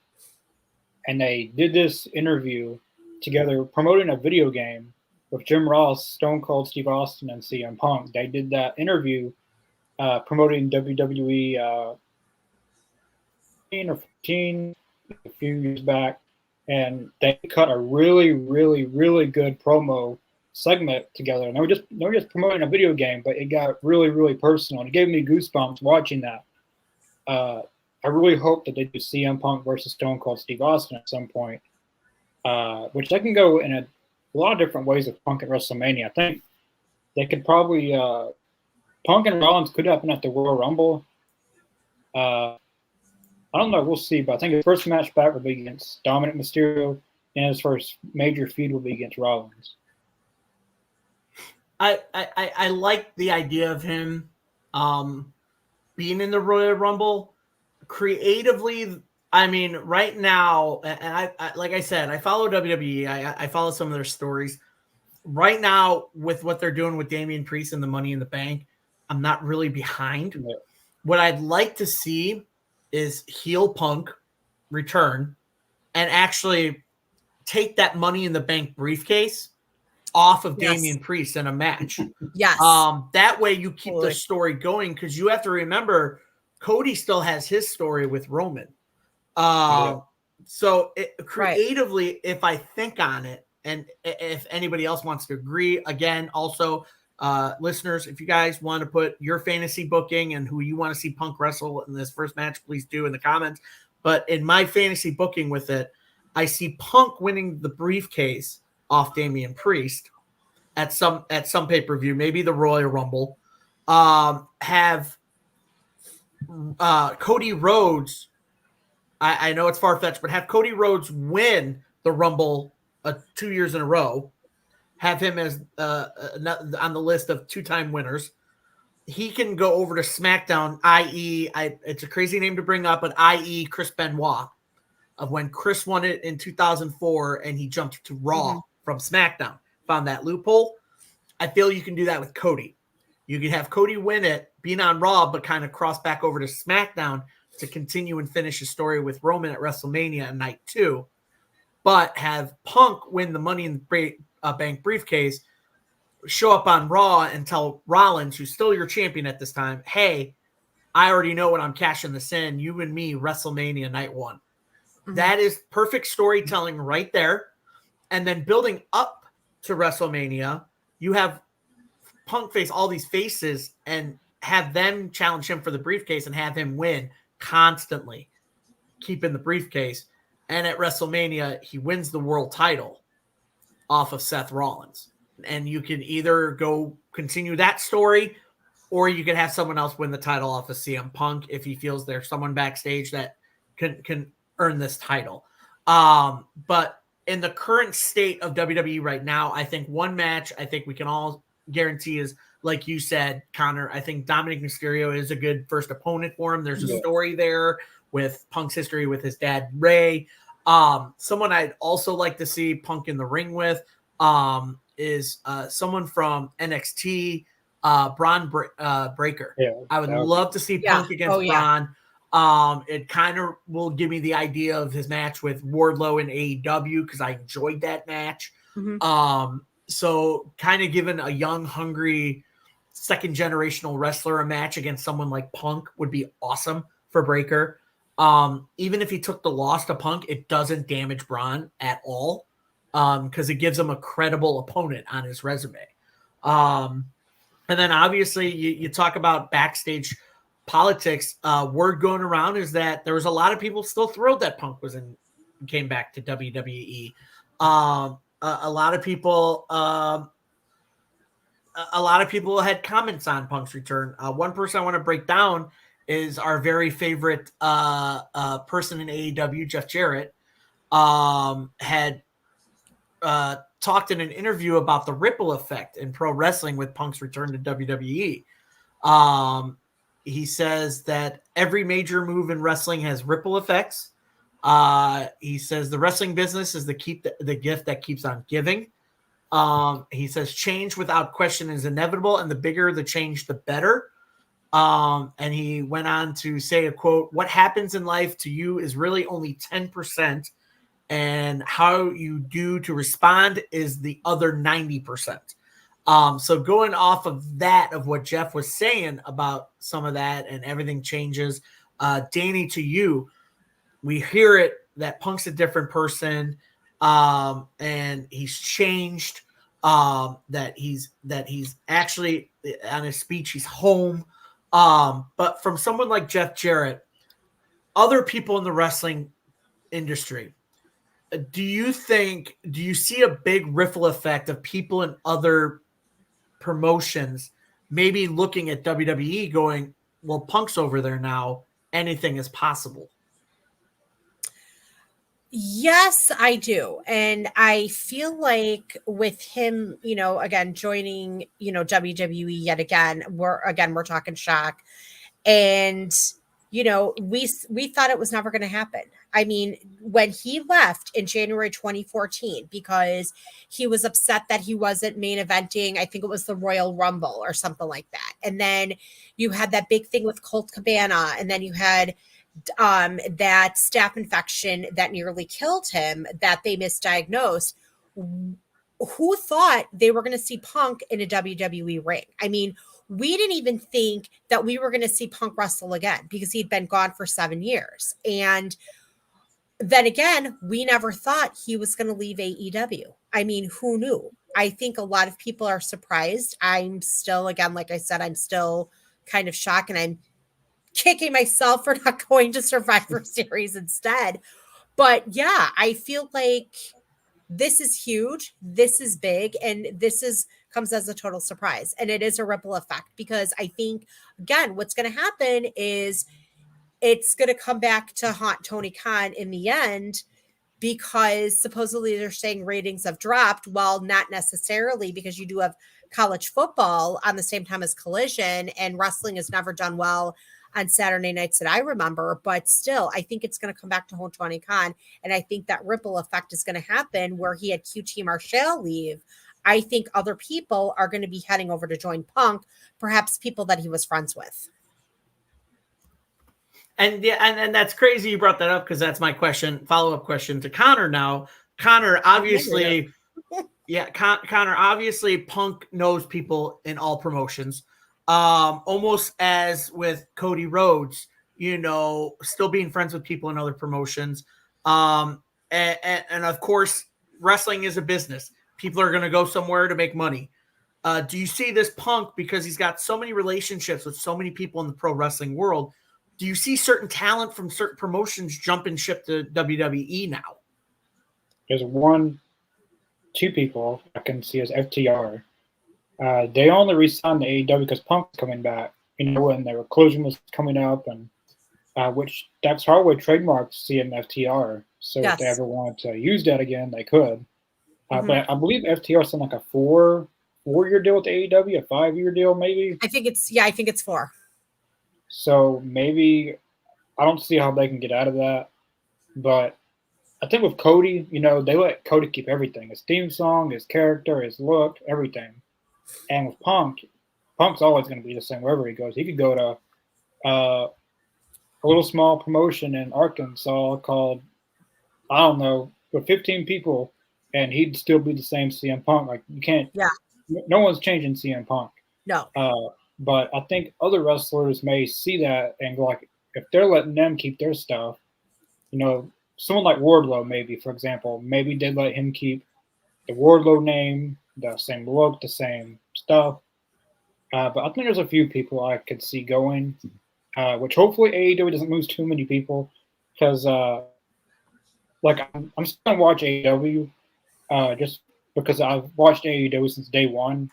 and they did this interview together promoting a video game with Jim Ross, Stone Cold Steve Austin, and CM Punk. They did that interview promoting WWE 15 or 14 a few years back, and they cut a really, really, really good promo segment together. And they were just promoting a video game, but it got really, really personal, and it gave me goosebumps watching that. I really hope that they do CM Punk versus Stone Cold Steve Austin at some point, which they can go in a lot of different ways with Punk at WrestleMania. I think they could probably Punk and Rollins could happen at the Royal Rumble. I don't know. We'll see. But I think his first match back will be against Dominic Mysterio, and his first major feud will be against Rollins. I like the idea of him being in the Royal Rumble. Creatively, I mean, right now, and I like I said, I follow WWE. I follow some of their stories. Right now, with what they're doing with Damian Priest and the Money in the Bank, I'm not really behind. Yeah. What I'd like to see is heel Punk return and actually take that Money in the Bank briefcase off of Damian Priest in a match. Yes. That way you keep the story going, because you have to remember Cody still has his story with Roman. So creatively, if I think on it, and if anybody else wants to agree, again, also listeners, if you guys want to put your fantasy booking and who you want to see Punk wrestle in this first match, please do in the comments. But in my fantasy booking with it, I see Punk winning the briefcase off Damian Priest at some pay-per-view, maybe the Royal Rumble. Have Cody Rhodes, I know it's far-fetched, but have Cody Rhodes win the Rumble 2 years in a row. Have him as on the list of two-time winners. He can go over to SmackDown, i.e., it's a crazy name to bring up, but i.e. Chris Benoit, of when Chris won it in 2004 and he jumped to Raw from SmackDown. Found that loophole. I feel you can do that with Cody. You can have Cody win it, being on Raw, but kind of cross back over to SmackDown to continue and finish his story with Roman at WrestleMania on night 2. But have Punk win the Money in the Bank briefcase, show up on Raw and tell Rollins, who's still your champion at this time, hey, I already know when I'm cashing this in. You and me, WrestleMania night 1. Mm-hmm. That is perfect storytelling right there. And then building up to WrestleMania, you have Punk face all these faces and have them challenge him for the briefcase and have him win constantly, keeping the briefcase. And at WrestleMania, he wins the world title off of Seth Rollins. And you can either go continue that story, or you can have someone else win the title off of CM Punk if he feels there's someone backstage that can earn this title. But in the current state of WWE right now, I think one match I think we can all guarantee is, like you said, Connor, I think Dominic Mysterio is a good first opponent for him. There's a story there with Punk's history with his dad, Ray. Someone I'd also like to see Punk in the ring with is someone from NXT, Braun Breaker. Yeah, I would love to see Punk against Braun. It kind of will give me the idea of his match with Wardlow in AEW, because I enjoyed that match. Mm-hmm. So kind of giving a young, hungry, second generational wrestler a match against someone like Punk would be awesome for Breaker. Even if he took the loss to Punk, it doesn't damage Braun at all, because it gives him a credible opponent on his resume. And then obviously you talk about backstage politics. Word going around is that there was a lot of people still thrilled that Punk came back to WWE. A lot of people had comments on Punk's return. One person I want to break down is our very favorite person in AEW, Jeff Jarrett, had talked in an interview about the ripple effect in pro wrestling with Punk's return to WWE. He says that every major move in wrestling has ripple effects. He says the wrestling business is the gift that keeps on giving. He says change without question is inevitable, and the bigger the change, the better. And he went on to say a quote, "What happens in life to you is really only 10%, and how you do to respond is the other 90%." So going off of that, of what Jeff was saying about some of that and everything changes, Danny, to you, we hear it that Punk's a different person, and he's changed, that he's actually on his speech, he's home. But from someone like Jeff Jarrett, other people in the wrestling industry, do you see a big ripple effect of people in other promotions maybe looking at WWE going, well, Punk's over there now, anything is possible? Yes, I do. And I feel like with him, again, joining, WWE yet again, we're talking shock. And, we thought it was never going to happen. I mean, when he left in January 2014, because he was upset that he wasn't main eventing, I think it was the Royal Rumble or something like that. And then you had that big thing with Colt Cabana, and then you had that staph infection that nearly killed him that they misdiagnosed. Who thought they were going to see Punk in a WWE ring? I mean, we didn't even think that we were going to see Punk wrestle again because he'd been gone for 7 years. And then again, we never thought he was going to leave AEW. I mean, who knew? I think a lot of people are surprised. I'm still, again, like I said, I'm still kind of shocked, and I'm kicking myself for not going to Survivor Series instead. But yeah, I feel like this is huge. This is big. And comes as a total surprise. And it is a ripple effect, because I think, again, what's going to happen is it's going to come back to haunt Tony Khan in the end, because supposedly they're saying ratings have dropped. Well, not necessarily, because you do have college football on the same time as Collision, and wrestling has never done well on Saturday nights that I remember. But still, I think it's going to come back to haunt Tony Khan. And I think that ripple effect is going to happen where he had QT Marshall leave. I think other people are going to be heading over to join Punk, perhaps people that he was friends with. And yeah, and that's crazy you brought that up, because that's my follow-up question to Connor now. Connor, obviously, Connor, obviously Punk knows people in all promotions. Almost as with Cody Rhodes, still being friends with people in other promotions. And of course, wrestling is a business. People are going to go somewhere to make money. Do you see this Punk, because he's got so many relationships with so many people in the pro wrestling world? Do you see certain talent from certain promotions jumping ship to WWE now? There's two people I can see as FTR. They only re-signed the AEW because Punk's coming back, when their Collision was coming up, and which that's Hardway trademarked CMFTR. So if they ever want to use that again, they could. But I believe FTR signed like a four-year deal with AEW, a 5-year deal maybe. I think it's 4. So maybe I don't see how they can get out of that. But I think with Cody, they let Cody keep everything: his theme song, his character, his look, everything. And with Punk's always going to be the same wherever he goes. He could go to a little small promotion in Arkansas called, I don't know, with 15 people, and he'd still be the same CM Punk. Like, you can't. Yeah. No one's changing CM Punk. No. But I think other wrestlers may see that and go like, if they're letting them keep their stuff, someone like Wardlow, maybe, for example, maybe they'd let him keep the Wardlow name, the same look, the same stuff. But I think there's a few people I could see going, which hopefully AEW doesn't lose too many people, because I'm still going to watch AEW just because I've watched AEW since day one,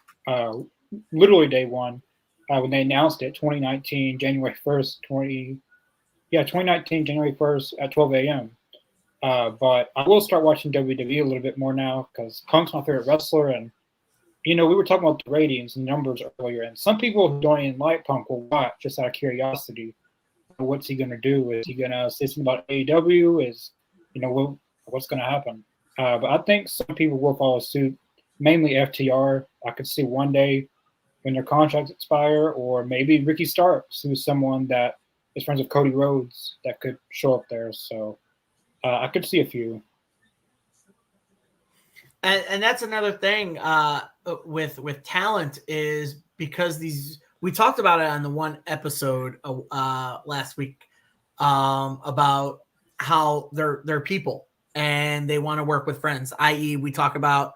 literally day one, when they announced it, 2019, January 1st, 2019, January 1st at 12 a.m. But I will start watching WWE a little bit more now because Punk's my favorite wrestler, and we were talking about the ratings and numbers earlier, and some people who don't even like Punk will watch just out of curiosity. What's he gonna do? Is he gonna say something about AEW? What's gonna happen? But I think some people will follow suit, mainly FTR. I could see one day when their contracts expire, or maybe Ricky Starks, who's someone that is friends with Cody Rhodes, that could show up there. So I could see a few. And that's another thing with talent is because we talked about it on the one episode last week about how they're people and they want to work with friends. I.e., we talk about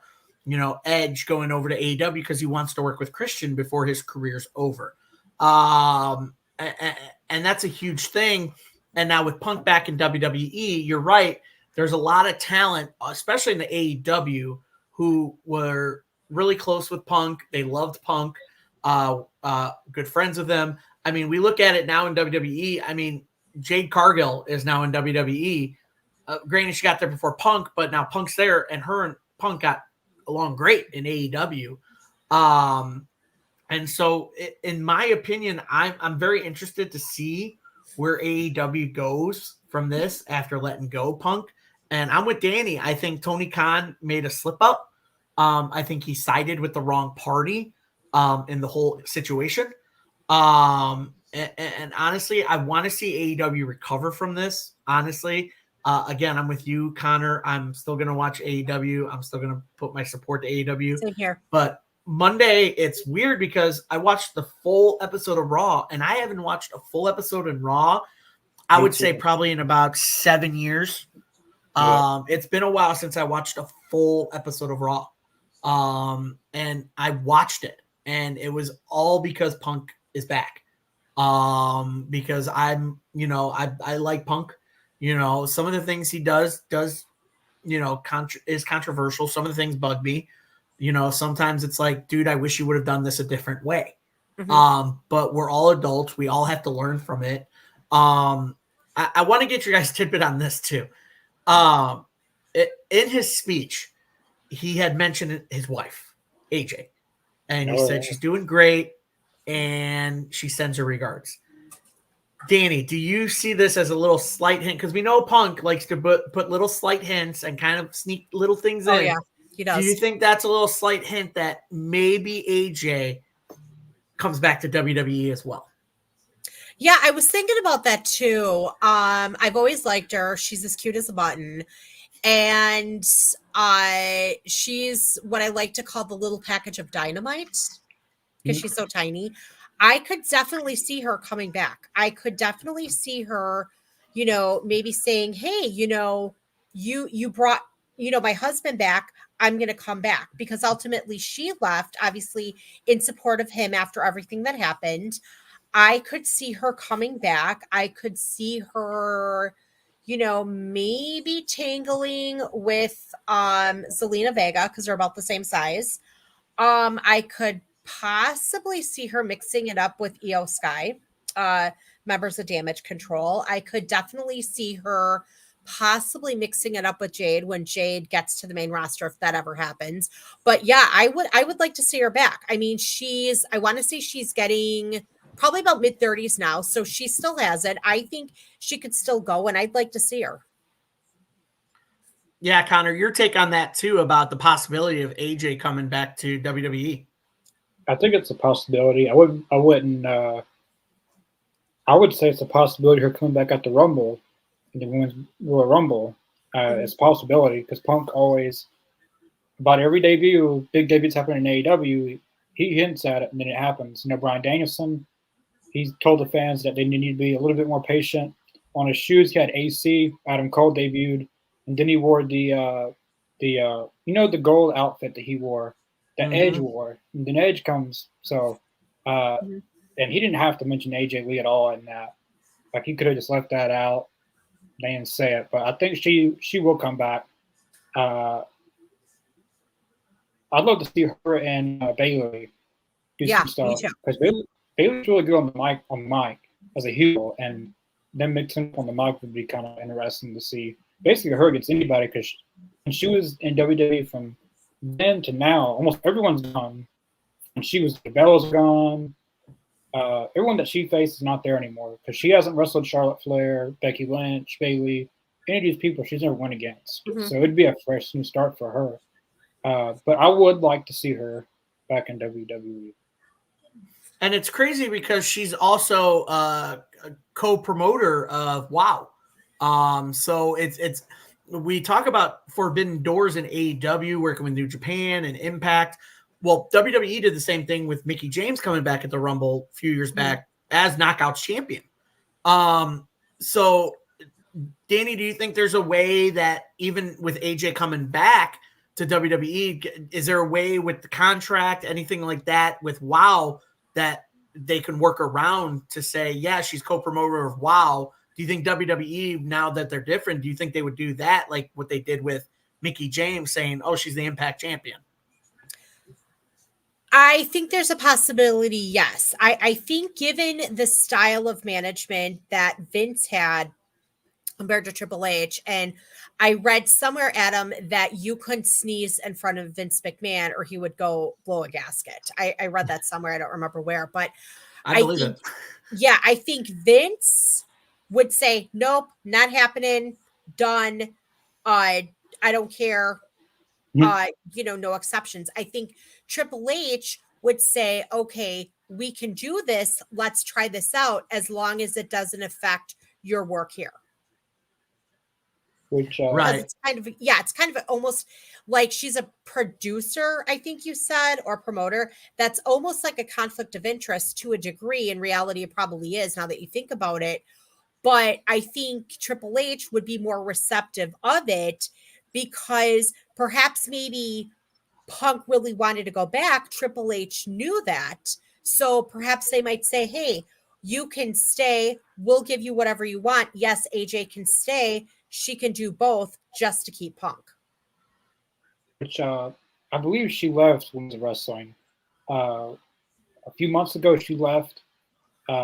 Edge going over to AEW because he wants to work with Christian before his career's over, and that's a huge thing. And now with Punk back in WWE, you're right. There's a lot of talent, especially in the AEW, who were really close with Punk. They loved Punk, good friends with them. I mean, we look at it now in WWE. I mean, Jade Cargill is now in WWE. Granted, she got there before Punk, but now Punk's there, and her and Punk got along great in AEW. And so, in my opinion, I'm very interested to see where AEW goes from this after letting go Punk. And I'm with Danny. I think Tony Khan made a slip up. I think he sided with the wrong party in the whole situation. And honestly, I want to see AEW recover from this. Honestly, again, I'm with you, Connor. I'm still going to watch AEW. I'm still going to put my support to AEW. Same here. But Monday, it's weird because I watched the full episode of Raw, and I haven't watched a full episode in Raw. I would say probably in about 7 years. It's been a while since I watched a full episode of Raw. And I watched it, and it was all because Punk is back. Because I'm, I like Punk. Some of the things he does, is controversial. Some of the things bug me. Sometimes it's like, dude, I wish you would have done this a different way. Mm-hmm. But we're all adults. We all have to learn from it. I want to get your guys' tidbit on this too. In his speech, he had mentioned his wife, AJ, and he said she's doing great, and she sends her regards. Danny, do you see this as a little slight hint? Because we know Punk likes to put little slight hints and kind of sneak little things in. Oh, yeah, he does. Do you think that's a little slight hint that maybe AJ comes back to WWE as well? Yeah, I was thinking about that too. I've always liked her. She's as cute as a button. And she's what I like to call the little package of dynamite because she's so tiny. I could definitely see her coming back. I could definitely see her, maybe saying, hey, you brought, my husband back. I'm going to come back, because ultimately she left, obviously, in support of him after everything that happened. I could see her coming back. I could see her, maybe tangling with Zelina Vega because they're about the same size. I could possibly see her mixing it up with Io Sky, members of Damage Control. I could definitely see her possibly mixing it up with Jade when Jade gets to the main roster, if that ever happens. But yeah, I would like to see her back. I mean, I want to say she's getting probably about mid-30s now, so she still has it. I think she could still go, and I'd like to see her. Yeah, Connor, your take on that too about the possibility of AJ coming back to WWE. I think it's a possibility. I would say it's a possibility her coming back at the Rumble, in the Women's Royal Rumble. It's a possibility because Punk always, about every debut, big debuts happen in AEW, he hints at it and then it happens. Bryan Danielson, he told the fans that they need to be a little bit more patient. On his shoes, he had AC. Adam Cole debuted, and then he wore the gold outfit that he wore, that Edge wore. And then Edge comes, so and he didn't have to mention AJ Lee at all in that. Like, he could have just left that out. They didn't say it, but I think she will come back. I'd love to see her and Bayley do some stuff, because Bayley's really good on the mic as a heel, and them mixing up on the mic would be kind of interesting to see. basically her against anybody because when she was in WWE from then to now, almost everyone's gone. When she was, the Bella's gone. Everyone that she faced is not there anymore because she hasn't wrestled Charlotte Flair, Becky Lynch, Bayley, any of these people she's never went against. Mhm. So it'd be a fresh new start for her. But I would like to see her back in WWE. And it's crazy because she's also a co-promoter of WoW. So it's we talk about forbidden doors in AEW working with New Japan and Impact. Well, WWE did the same thing with Mickie James coming back at the Rumble a few years back as Knockouts champion. So Danny, do you think there's a way that even with AJ coming back to WWE, is there a way with the contract, anything like that with WoW that they can work around to say, yeah, she's co-promoter of WoW? Do you think WWE, now that they're different, do you think they would do that like what they did with Mickie James saying, oh, she's the Impact champion? I think there's a possibility, yes. I think given the style of management that Vince had compared to Triple H, and I read somewhere, Adam, that you couldn't sneeze in front of Vince McMahon or he would go blow a gasket. I read that somewhere. I don't remember where, but I believe it. Yeah, I think Vince would say, nope, not happening, done. I don't care. No exceptions. I think Triple H would say, okay, we can do this. Let's try this out as long as it doesn't affect your work here. Which right. It's kind of almost like she's a producer, I think you said, or promoter. That's almost like a conflict of interest to a degree. In reality, it probably is now that you think about it. But I think Triple H would be more receptive of it because perhaps maybe Punk really wanted to go back. Triple H knew that. So perhaps they might say, hey, you can stay. We'll give you whatever you want. Yes, AJ can stay. She can do both just to keep Punk. Which I believe she left women's wrestling. A few months ago, she left.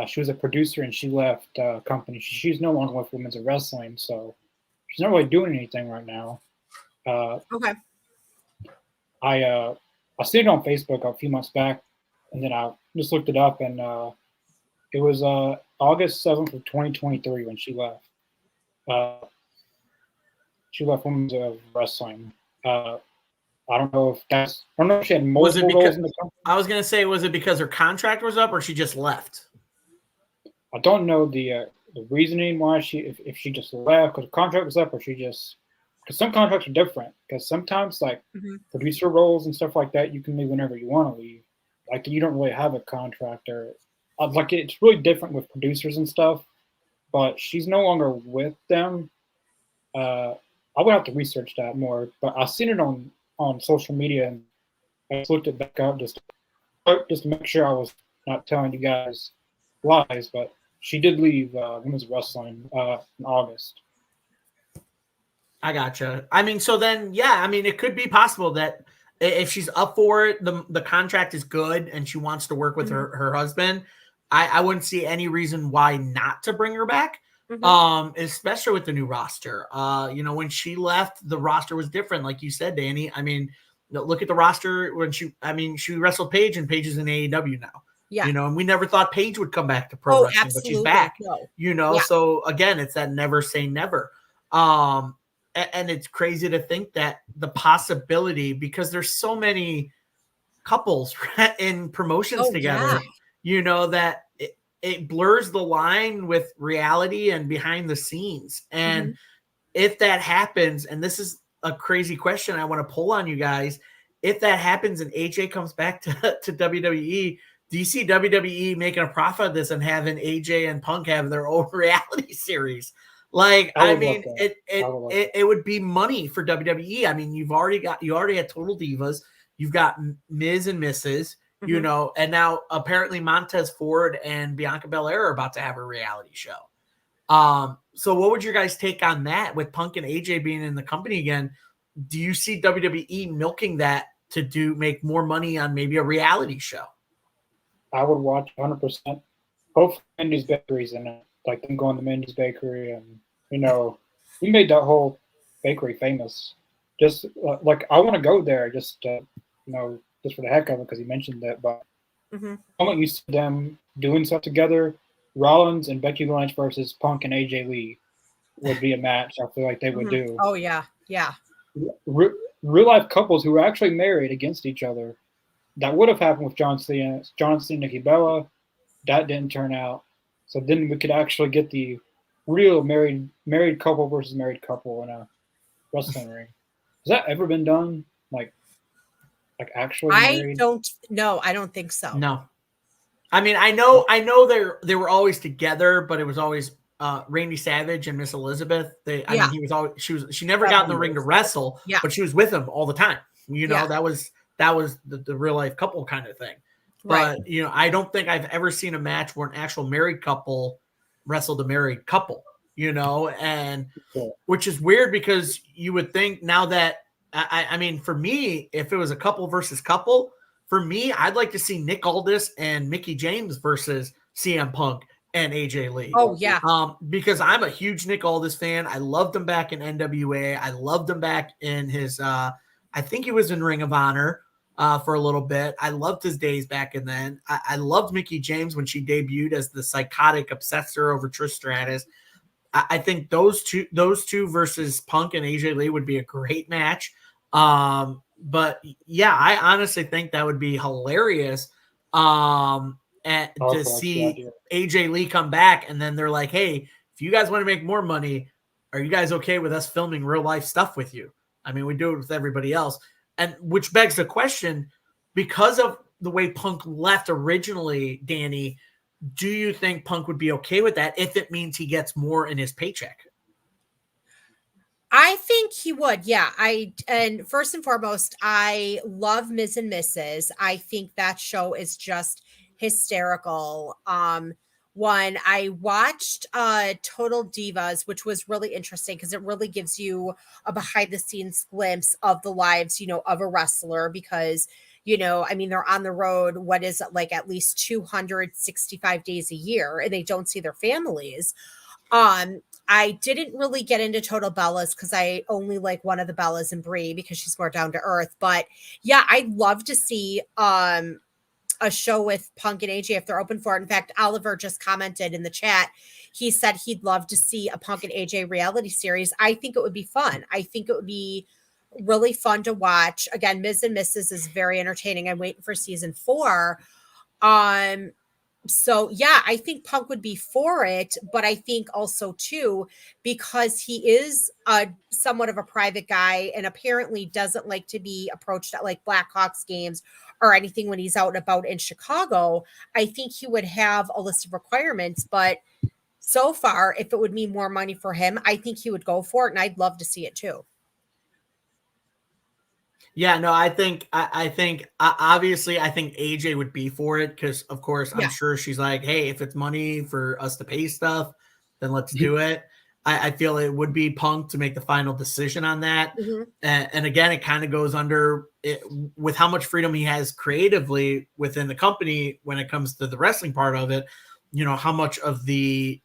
She was a producer and she left company. She's no longer with women's wrestling, so she's not really doing anything right now. Okay. I seen it on Facebook a few months back, and then I just looked it up, and it was August 7th of 2023 when she left. She left women's wrestling. I don't know if she had multiple roles in the company. I was going to say, was it because her contract was up or she just left? I don't know the reasoning why if she just left because the contract was up or she just because some contracts are different because sometimes like producer roles and stuff like that you can leave whenever you want to leave. Like you don't really have a contract or like it's really different with producers and stuff. But she's no longer with them. I would have to research that more, but I've seen it on social media and I just looked it back up just to make sure I was not telling you guys lies, but she did leave women's wrestling in August. I gotcha. I mean, so then, yeah, I mean, it could be possible that if she's up for it, the contract is good and she wants to work with her husband, I wouldn't see any reason why not to bring her back. Especially with the new roster. When she left, the roster was different, like you said, Danny. I mean, look at the roster when she wrestled Paige, and Paige is in AEW now. Yeah. And we never thought Paige would come back to pro wrestling, but she's back. No. So again, it's that never say never. And it's crazy to think that the possibility, because there's so many couples in promotions together, that it blurs the line with reality and behind the scenes. And if that happens, and this is a crazy question I want to pull on you guys, if that happens and AJ comes back to WWE, do you see WWE making a profit of this and having AJ and Punk have their own reality series? Like, I mean, it would be money for WWE. I mean, you already had Total Divas. You've got Miz and Mrs., and now apparently Montez Ford and Bianca Belair are about to have a reality show. So what would your guys take on that with Punk and AJ being in the company again? Do you see WWE milking that to make more money on maybe a reality show? I would watch 100%. Hopefully Mindy's Bakery's in it. Like them going to Mindy's Bakery and, we made that whole bakery famous. Just like I want to go there, just just for the heck of it, because he mentioned that. But Mhm. I want you see them doing stuff together. Rollins and Becky Lynch versus Punk and AJ Lee would be a match. I feel like they would do. Oh yeah, yeah. Real life couples who are actually married against each other. That would have happened with John Cena, Nikki Bella. That didn't turn out. So then we could actually get the real married couple versus married couple in a wrestling ring. Has that ever been done? Like actually married? I don't think so. No. I mean, I know they were always together, but it was always Randy Savage and Miss Elizabeth. I mean, she never got in the ring to wrestle, but she was with him all the time. That was the real life couple kind of thing. But Right. I don't think I've ever seen a match where an actual married couple wrestled a married couple. And which is weird because you would think now that I mean, for me, if it was a couple versus couple, for me, I'd like to see Nick Aldis and Mickie James versus CM Punk and AJ Lee. Oh yeah. Because I'm a huge Nick Aldis fan. I loved him back in NWA. I loved him back in his I think he was in Ring of Honor for a little bit. I loved his days back in then. I loved Mickie James when she debuted as the psychotic obsessor over Trish Stratus. I think those two versus Punk and AJ Lee would be a great match. But yeah, I honestly think that would be hilarious. To see AJ Lee come back, and then they're like, "Hey, if you guys want to make more money, are you guys okay with us filming real life stuff with you?" I mean, we do it with everybody else, and which begs the question: because of the way Punk left originally, Danny, do you think Punk would be okay with that if it means he gets more in his paycheck? I think he would. Yeah. And first and foremost, I love Ms. and Mrs. I think that show is just hysterical. One, I watched Total Divas, which was really interesting because it really gives you a behind the scenes glimpse of the lives, of a wrestler because I mean, they're on the road. What is it, like at least 265 days a year, and they don't see their families. I didn't really get into Total Bellas because I only like one of the Bellas and Brie because she's more down to earth. But yeah, I'd love to see a show with Punk and AJ if they're open for it. In fact, Oliver just commented in the chat. He said he'd love to see a Punk and AJ reality series. I think it would be fun. I think it would be really fun to watch. Again, Ms. and Mrs. is very entertaining. I'm waiting for season 4. So yeah, I think Punk would be for it, but I think also too, because he is somewhat of a private guy and apparently doesn't like to be approached at like Blackhawks games or anything when he's out and about in Chicago, I think he would have a list of requirements, but so far, if it would mean more money for him, I think he would go for it, and I'd love to see it too. Yeah, no, I think obviously I think AJ would be for it because of course I'm sure she's like, hey, if it's money for us to pay stuff, then let's do it. I feel it would be Punk to make the final decision on that. Mm-hmm. And again, it kind of goes under it, with how much freedom he has creatively within the company when it comes to the wrestling part of it. How much of the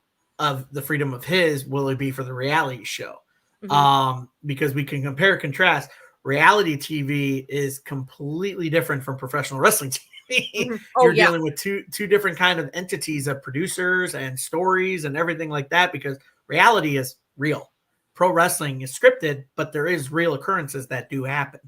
freedom of his will it be for the reality show? Mm-hmm. Because we can compare and contrast. Reality TV is completely different from professional wrestling TV. Mm-hmm. You're dealing with two different kind of entities of producers and stories and everything like that, because reality is real. Pro wrestling is scripted, but there is real occurrences that do happen.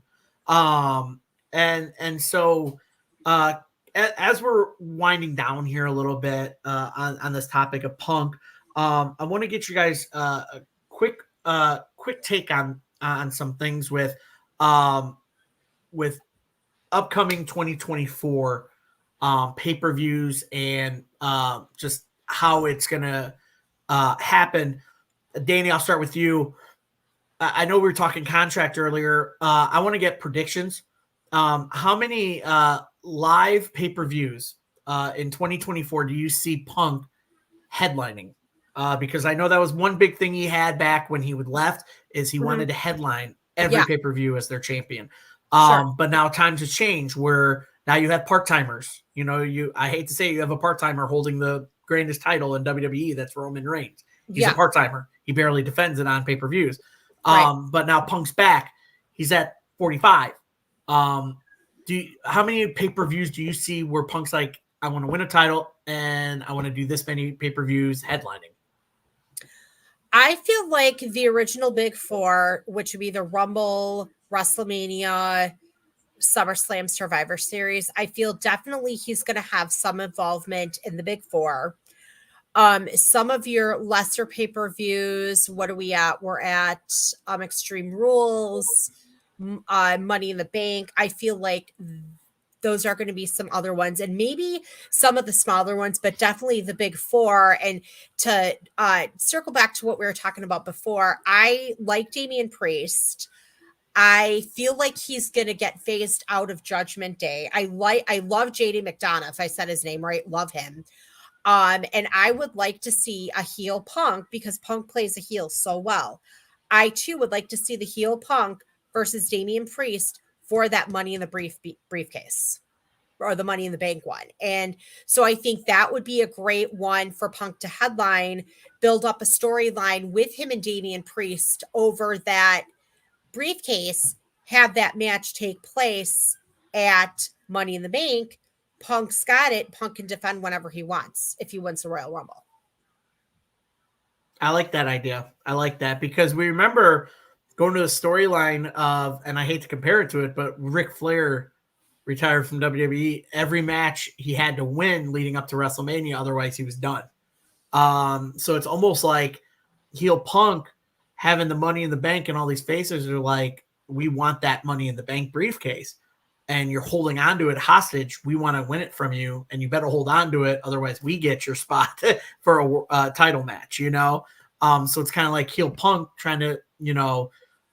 And so as we're winding down here a little bit on this topic of Punk, I want to get you guys a quick take on some things with upcoming 2024 pay-per-views and just how it's gonna happen. Danny, I'll start with you. I know we were talking contract earlier. I want to get predictions. How many live pay-per-views in 2024 do you see Punk headlining? Because I know that was one big thing he had back when he left, is he wanted to headline every pay-per-view as their champion. But now times have changed where now you have part-timers. I hate to say you have a part-timer holding the greatest title in WWE. That's Roman Reigns. He's a part-timer. He barely defends it on pay-per-views. Right. But now Punk's back. He's at 45. How many pay-per-views do you see where Punk's like, I want to win a title and I want to do this many pay-per-views headlining? I feel like the original Big Four, which would be the Rumble, WrestleMania, SummerSlam, Survivor Series, I feel definitely he's going to have some involvement in the Big Four. Some of your lesser pay-per-views, what are we at? We're at Extreme Rules, Money in the Bank. I feel like those are going to be some other ones, and maybe some of the smaller ones, but definitely the Big Four. And to circle back to what we were talking about before, I like Damian Priest. I feel like he's going to get phased out of Judgment Day. I love JD McDonough. If I said his name right, love him. And I would like to see a heel Punk because Punk plays a heel so well. I too would like to see the heel Punk versus Damian Priest for that Money in the briefcase or the Money in the Bank one. And so I think that would be a great one for Punk to headline, build up a storyline with him and Damian Priest over that briefcase, have that match take place at Money in the Bank. Punk's got it. Punk can defend whenever he wants if he wins the Royal Rumble. I like that idea. I like that because we remember going to the storyline of, and I hate to compare it to it, but Ric Flair retired from WWE. Every match he had to win leading up to WrestleMania, otherwise he was done. So it's almost like heel Punk having the Money in the Bank, and all these faces are like, we want that Money in the Bank briefcase, and you're holding on to it hostage. We want to win it from you, and you better hold on to it, otherwise we get your spot for a title match, you know? So it's kind of like heel Punk trying to, you know,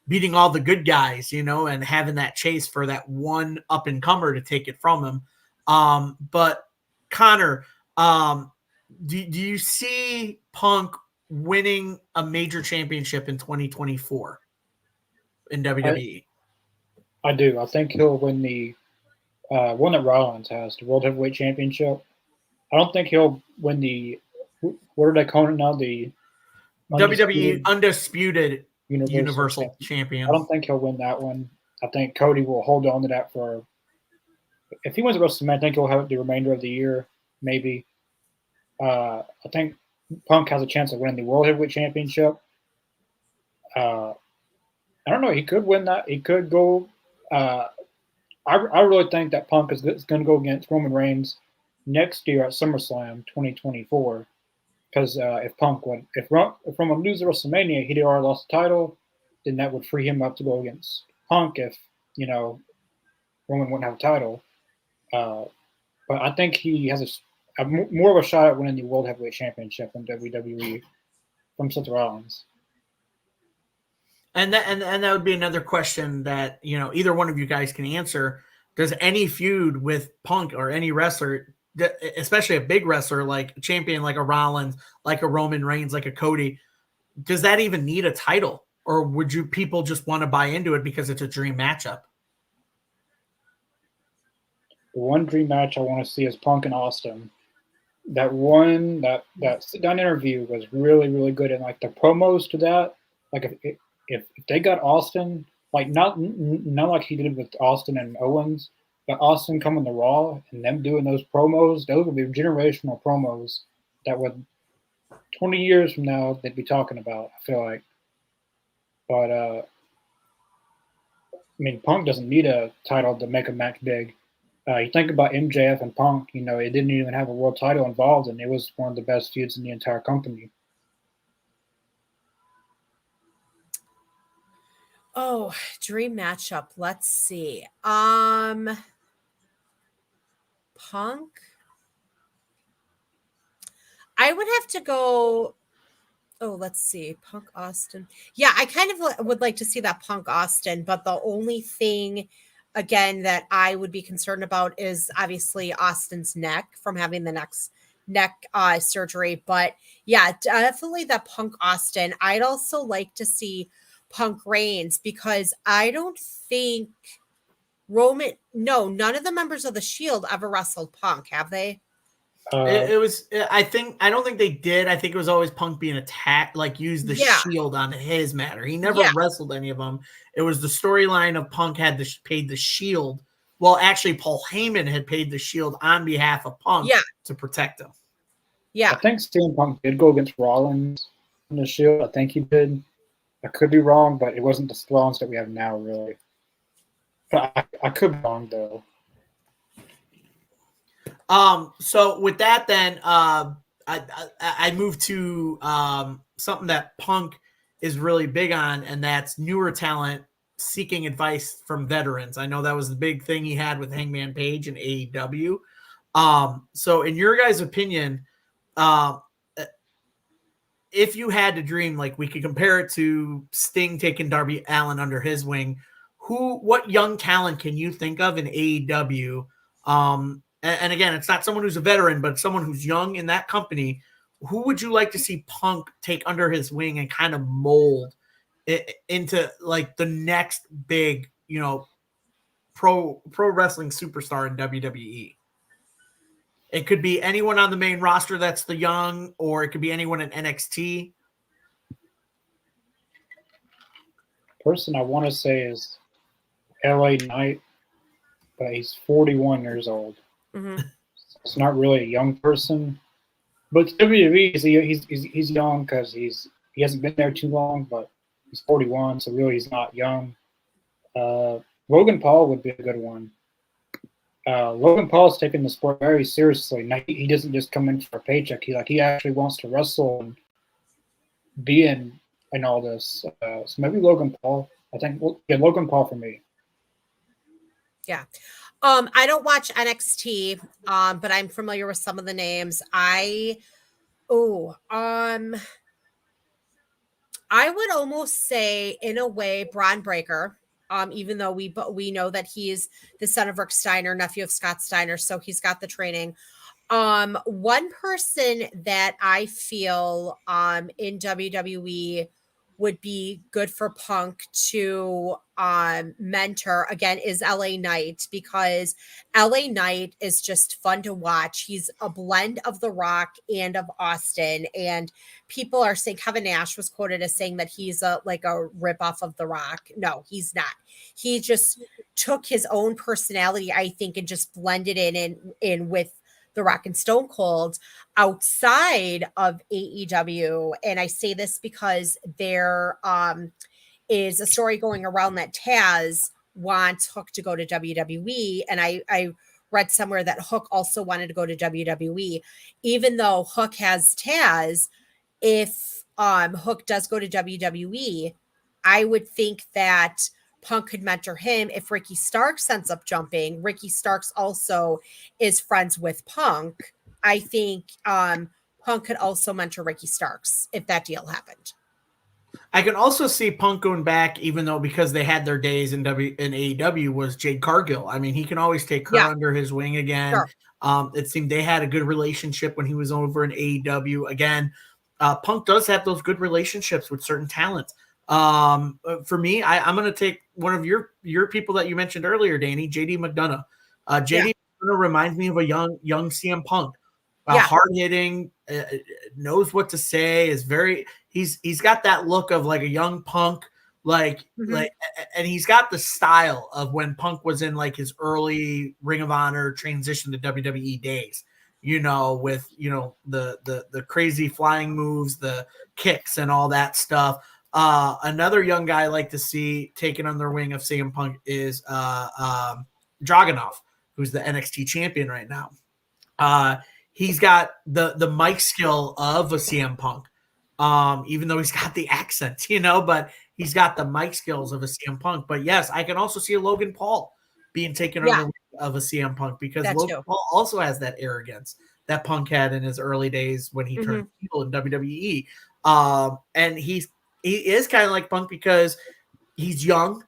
beating all the good guys, you know, and having that chase for that one up and comer to take it from him. But Connor, do you see Punk winning a major championship in 2024 in WWE? I do. I think he'll win the one that Rollins has, the World Heavyweight Championship. I don't think he'll win the, what are they calling it now? The WWE Undisputed Universal Champion. I don't think he'll win that one. I think Cody will hold on to that for, if he wins the WrestleMania, I think he'll have it the remainder of the year, maybe. I think Punk has a chance of winning the World Heavyweight Championship. I don't know. He could win that. He could go. I really think that Punk is going to go against Roman Reigns next year at SummerSlam 2024. Because if Roman loses WrestleMania, he'd already lost the title. Then that would free him up to go against Punk if, you know, Roman wouldn't have a title. But I think he has more of a shot at winning the World Heavyweight Championship in WWE from Seth Rollins. And that would be another question that, you know, either one of you guys can answer. Does any feud with Punk or any wrestler, especially a big wrestler like a champion like a Rollins, like a Roman Reigns, like a Cody, does that even need a title? Or would people just want to buy into it because it's a dream matchup? The one dream match I want to see is Punk and Austin. That sit down interview was really, really good, and like the promos to that, like if they got Austin, like not like he did with Austin and Owens, but Austin coming to Raw and them doing those promos, those would be generational promos that would 20 years from now they'd be talking about, I feel like. But I mean, Punk doesn't need a title to make a match big. You think about MJF and Punk, you know, it didn't even have a world title involved, and it was one of the best feuds in the entire company. Oh, dream matchup. Let's see. Punk. I would have to go. Oh, let's see. Punk Austin. Yeah, I kind of would like to see that Punk Austin, but the only thing, again, that I would be concerned about is obviously Austin's neck from having the neck surgery. But yeah, definitely that Punk Austin. I'd also like to see Punk Reigns because I don't think none of the members of the Shield ever wrestled Punk, have they? It was. I don't think they did. I think it was always Punk being attacked, like use the Shield on his matter. He never wrestled any of them. It was the storyline of Punk had paid the Shield. Well, actually, Paul Heyman had paid the Shield on behalf of Punk to protect him. Yeah, I think CM Punk did go against Rollins in the Shield. I think he did. I could be wrong, but it wasn't the Rollins that we have now, really. But I could be wrong, though. So with that, then I moved to something that Punk is really big on, and that's newer talent seeking advice from veterans. I know that was the big thing he had with Hangman Page and AEW. So in your guys' opinion, if you had to dream, like we could compare it to Sting taking Darby Allin under his wing, what young talent can you think of in AEW? And again, it's not someone who's a veteran, but someone who's young in that company. Who would you like to see Punk take under his wing and kind of mold it into like the next big, pro wrestling superstar in WWE? It could be anyone on the main roster that's the young, or it could be anyone in NXT. Person I want to say is LA Knight, but he's 41 years old. Mm-hmm. It's not really a young person. But WWE, he's young because he hasn't been there too long, but he's 41, so really he's not young. Logan Paul would be a good one. Logan Paul's taking the sport very seriously. He doesn't just come in for a paycheck. He actually wants to wrestle and be in all this. So maybe Logan Paul. I think Logan Paul for me. Yeah. I don't watch NXT, but I'm familiar with some of the names. I would almost say, in a way, Braun Breaker. Even though we know that he's the son of Rick Steiner, nephew of Scott Steiner, so he's got the training. One person that I feel in WWE would be good for Punk to mentor again is LA Knight, because LA Knight is just fun to watch. He's a blend of The Rock and of Austin, and people are saying Kevin Nash was quoted as saying that he's a ripoff of The Rock. No, he's not. He just took his own personality, I think, and just blended in with The Rock and Stone Cold outside of AEW. And I say this because there is a story going around that Taz wants Hook to go to WWE. And I read somewhere that Hook also wanted to go to WWE. Even though Hook has Taz, if Hook does go to WWE, I would think that Punk could mentor him. If Ricky Starks ends up jumping, Ricky Starks also is friends with Punk. I think Punk could also mentor Ricky Starks if that deal happened. I can also see Punk going back, even though because they had their days in AEW, was Jade Cargill. I mean, he can always take her under his wing again. Sure. It seemed they had a good relationship when he was over in AEW. Again, Punk does have those good relationships with certain talents. For me, I'm going to take one of your people that you mentioned earlier, Danny, JD McDonough. JD McDonough reminds me of a young CM Punk. Hard hitting, knows what to say, he's got that look of like a young Punk, and he's got the style of when Punk was in like his early Ring of Honor transition to WWE days, with the crazy flying moves, the kicks and all that stuff. Another young guy I like to see taken on their wing of CM Punk is Dragunov, who's the NXT champion right now. He's got the mic skill of a CM Punk, even though he's got the accent, but he's got the mic skills of a CM Punk. But yes, I can also see a Logan Paul being taken on the wing of a CM Punk, because Logan Paul also has that arrogance that Punk had in his early days when he turned heel in WWE. And he is kind of like Punk because he's young.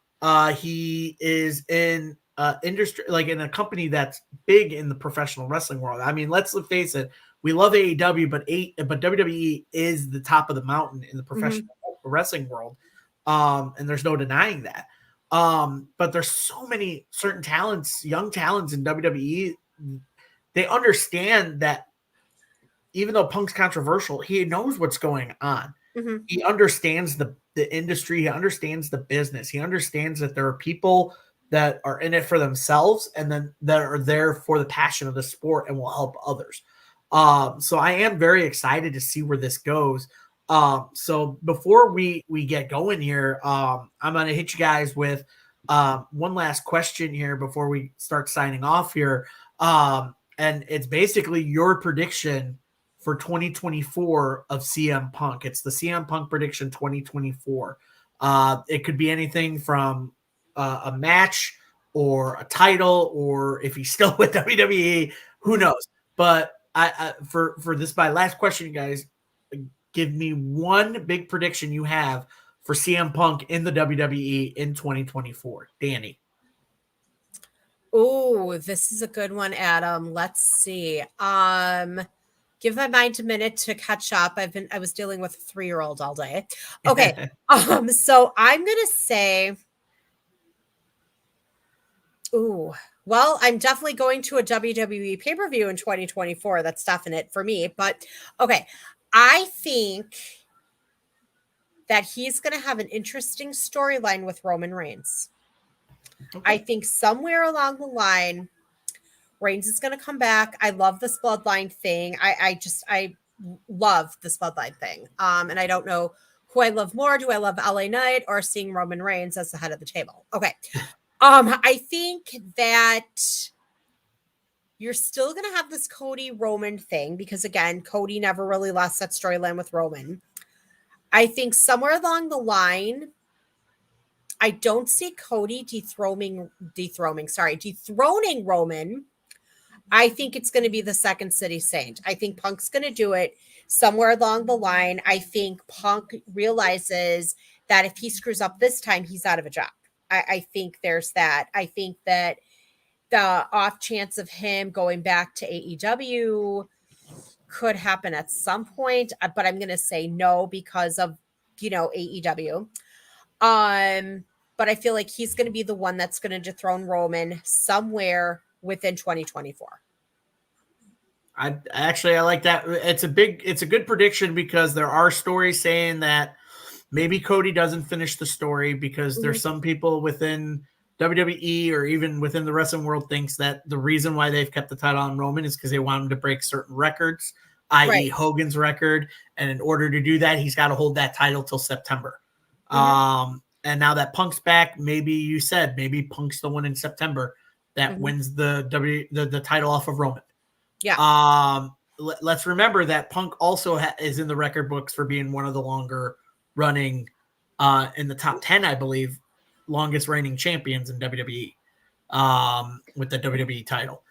He is in industry, like in a company that's big in the professional wrestling world. I mean, let's face it, we love AEW, but WWE is the top of the mountain in the professional wrestling world. And there's no denying that. But there's so many certain talents, young talents in WWE. They understand that even though Punk's controversial, he knows what's going on. Mm-hmm. He understands the industry. He understands the business. He understands that there are people that are in it for themselves and then that are there for the passion of the sport and will help others. So I am very excited to see where this goes. So before we get going here, I'm going to hit you guys with one last question here before we start signing off here. And it's basically your prediction for 2024 of CM Punk. It's the CM Punk prediction 2024. It could be anything from a match or a title, or if he's still with WWE, who knows? But I for this, my last question, you guys, give me one big prediction you have for CM Punk in the WWE in 2024. Danny. Oh, this is a good one, Adam. Let's see. Give my mind a minute to catch up. I was dealing with a 3-year-old all day. Okay. So I'm gonna say, well, I'm definitely going to a WWE pay-per-view in 2024. That's definite for me. But okay, I think that he's going to have an interesting storyline with Roman Reigns. Okay. I think somewhere along the line, Reigns is going to come back. I love this bloodline thing. I love this bloodline thing. And I don't know who I love more. Do I love LA Knight or seeing Roman Reigns as the head of the table? Okay. I think that you're still going to have this Cody Roman thing because, again, Cody never really lost that storyline with Roman. I think somewhere along the line, I don't see Cody dethroning Roman. I think it's going to be the Second City Saint. I think Punk's going to do it somewhere along the line. I think Punk realizes that if he screws up this time, he's out of a job. I think there's that. I think that the off chance of him going back to AEW could happen at some point, but I'm going to say no because of, AEW. But I feel like he's going to be the one that's going to dethrone Roman somewhere within 2024. I like that. It's a good prediction because there are stories saying that maybe Cody doesn't finish the story because there's some people within WWE or even within the wrestling world thinks that the reason why they've kept the title on Roman is because they want him to break certain records, i.e. Hogan's record. And in order to do that, he's got to hold that title till September. And now that Punk's back, maybe Punk's the one in September that wins the title off of Roman. Yeah. Let's remember that Punk also is in the record books for being one of the longer running in the top 10, I believe, longest reigning champions in WWE with the WWE title.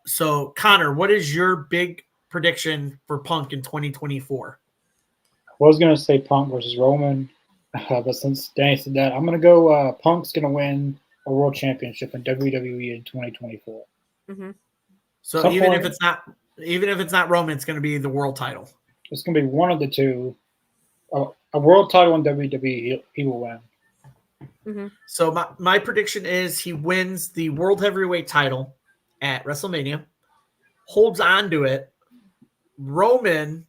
So Connor, what is your big prediction for Punk in 2024? I was going to say Punk versus Roman, but since Danny said that, I'm going to go Punk's going to win a world championship in WWE in 2024. So even if it's not Roman, it's going to be the world title. It's going to be one of the two. A world title in WWE, he will win. So my prediction is he wins the world heavyweight title at WrestleMania, holds on to it. Roman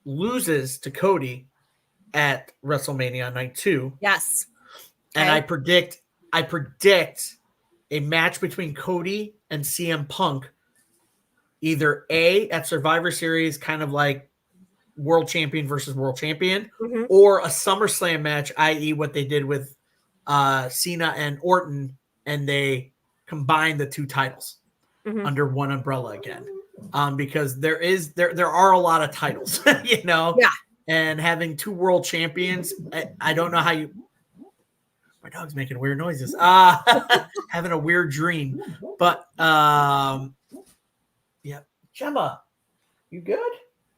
loses to Cody at WrestleMania night 2. Yes. Okay. And I predict a match between Cody and CM Punk, either A, at Survivor Series, kind of like world champion versus world champion, or a SummerSlam match, i.e. what they did with Cena and Orton, and they combined the two titles under one umbrella again. Because there are a lot of titles, Yeah. And having two world champions, I don't know how you. My dog's making weird noises. Having a weird dream, but yeah, Gemma, you good?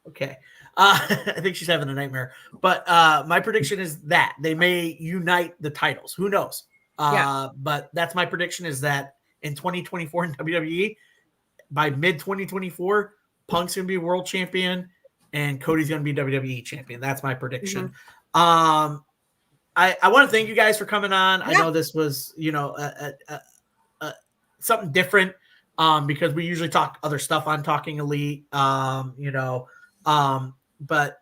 Okay. I think she's having a nightmare. But my prediction is that they may unite the titles. Who knows? But that's my prediction is that in 2024 in WWE, by mid 2024, Punk's going to be world champion and Cody's going to be WWE champion. That's my prediction. I want to thank you guys for coming on. I know this was, something different. because we usually talk other stuff on Talking Elite, but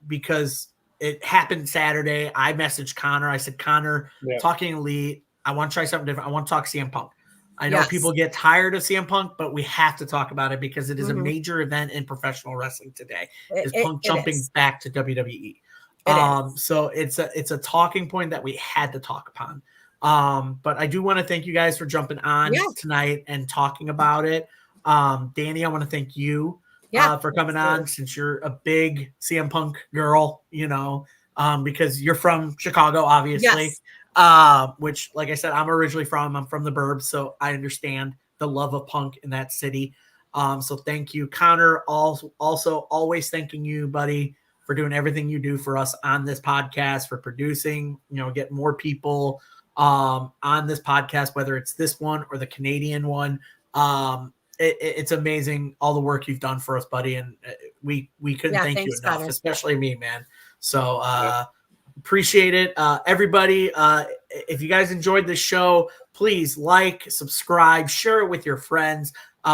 because it happened Saturday, I messaged Connor. I said, Connor, Talking Elite, I want to try something different. I want to talk CM Punk. I know people get tired of CM Punk, but we have to talk about it because it is a major event in professional wrestling today. Is Punk jumping back to WWE? So it's a talking point that we had to talk upon. But I do want to thank you guys for jumping on tonight and talking about it. Danny, I want to thank you for coming on, since you're a big CM Punk girl, because you're from Chicago, obviously. Which, like I said, I'm from the burbs, so I understand the love of Punk in that city. So thank you, Connor. Also always thanking you, buddy, for doing everything you do for us on this podcast, for producing, get more people on this podcast, whether it's this one or the Canadian one. It's amazing all the work you've done for us, buddy, and we couldn't thank you enough, Connor. Especially me, man. So appreciate it. Everybody, if you guys enjoyed this show, please like, subscribe, share it with your friends.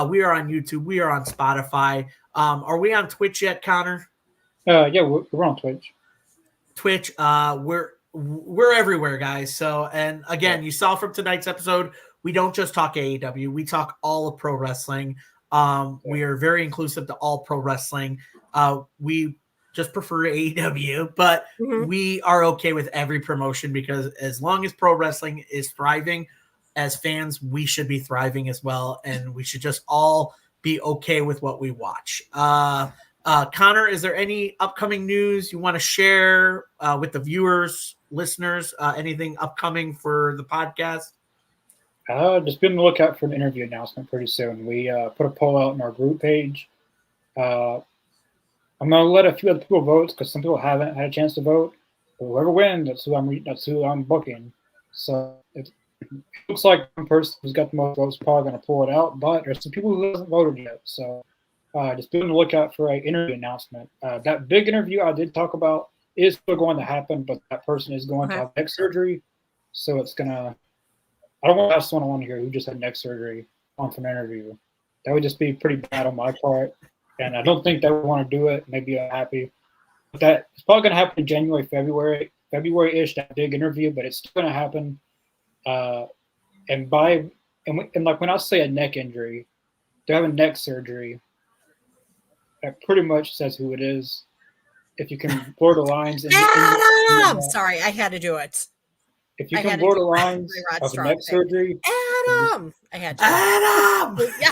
We are on YouTube. We are on Spotify. Are we on Twitch yet, Connor? Yeah, we're on Twitch. We're everywhere, guys. So, and again, you saw from tonight's episode, we don't just talk AEW. We talk all of pro wrestling. We are very inclusive to all pro wrestling. We just prefer AEW, but we are okay with every promotion, because as long as pro wrestling is thriving, as fans, we should be thriving as well. And we should just all be okay with what we watch. Connor, is there any upcoming news you want to share with the viewers, listeners, anything upcoming for the podcast? Just be on the lookout for an interview announcement pretty soon. We put a poll out in our group page. I'm going to let a few other people vote, because some people haven't had a chance to vote. But whoever wins, that's who I'm booking. So it looks like one person who's got the most votes is probably going to pull it out, but there's some people who haven't voted yet. So just be on the lookout for an interview announcement. That big interview I did talk about is still going to happen, but that person is going to have neck surgery. So it's going to – I don't want to ask someone I want to hear who just had neck surgery on for an interview. That would just be pretty bad on my part. And I don't think they would want to do it. Maybe I'm happy. But that it's probably going to happen in January, February-ish, that big interview, but it's still going to happen. And like when I say a neck injury, they're having neck surgery. That pretty much says who it is. If you can blur the lines. Sorry, I had to do it. If you can blur the lines of neck surgery. Adam! I had to. Adam! Yeah.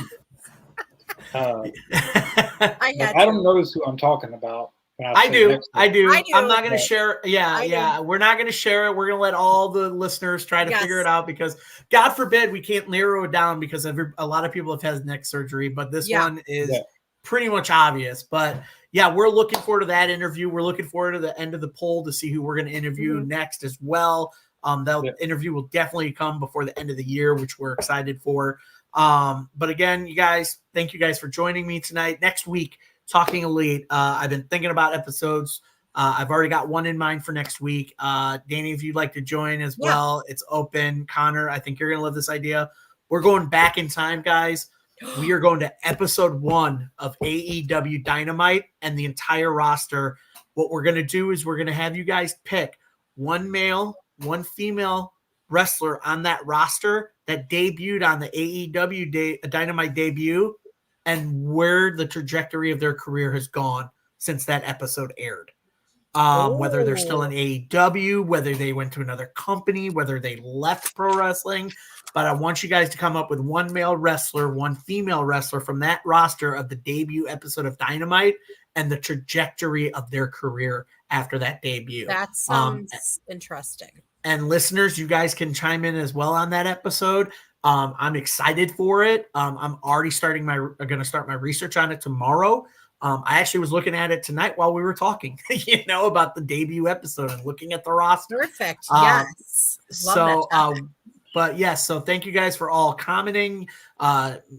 Adam knows who I'm talking about. I do. I'm not going to share. We're not going to share it. We're going to let all the listeners try to figure it out, because God forbid we can't narrow it down, because a lot of people have had neck surgery, but this one is pretty much obvious. But we're looking forward to that interview. We're looking forward to the end of the poll to see who we're going to interview next as well. That interview will definitely come before the end of the year, which we're excited for. But again, you guys, thank you guys for joining me tonight. Next week, Talking Elite. I've been thinking about episodes. I've already got one in mind for next week. Danny, if you'd like to join as well, it's open. Connor, I think you're going to love this idea. We're going back in time, guys. We are going to episode 1 of AEW Dynamite and the entire roster. What we're going to do is we're going to have you guys pick one male, one female wrestler on that roster that debuted on the AEW Dynamite debut, and where the trajectory of their career has gone since that episode aired. Whether they're still in AEW, whether they went to another company, whether they left pro wrestling. But I want you guys to come up with one male wrestler, one female wrestler from that roster of the debut episode of Dynamite and the trajectory of their career after that debut. That sounds interesting. And listeners, you guys can chime in as well on that episode. I'm excited for it. I'm already going to start my research on it tomorrow. I actually was looking at it tonight while we were talking, about the debut episode and looking at the roster. Perfect. Yes. So thank you guys for all commenting,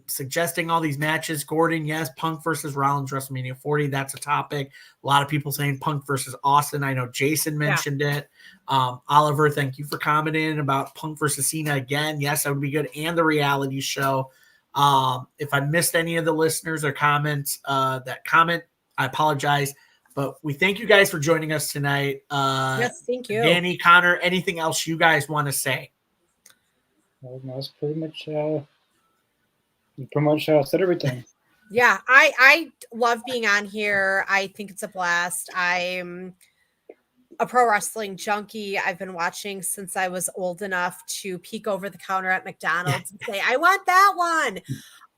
suggesting all these matches. Gordon, yes, Punk versus Rollins, WrestleMania 40. That's a topic. A lot of people saying Punk versus Austin. I know Jason mentioned it. Oliver, thank you for commenting about Punk versus Cena again. Yes, that would be good. And the reality show. If I missed any of the listeners or comments that comment, I apologize. But we thank you guys for joining us tonight. Yes, thank you. Danny, Connor, anything else you guys want to say? Well, that's pretty much said everything. Yeah, I love being on here. I think it's a blast. I'm a pro wrestling junkie. I've been watching since I was old enough to peek over the counter at McDonald's and say, I want that one.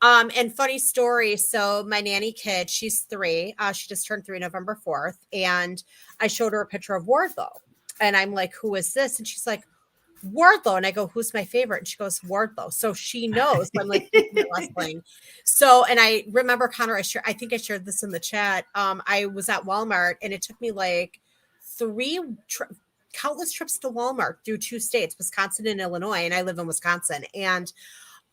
And funny story. So my nanny kid, she's 3. She just turned 3 November 4th. And I showed her a picture of Wardlow. And I'm like, who is this? And she's like, Wardlow. And I go, who's my favorite? And she goes, Wardlow. So she knows. So I'm like, wrestling. So, and I remember, Connor, I think I shared this in the chat. I was at Walmart and it took me like 3 countless trips to Walmart through 2 states, Wisconsin and Illinois. And I live in Wisconsin. And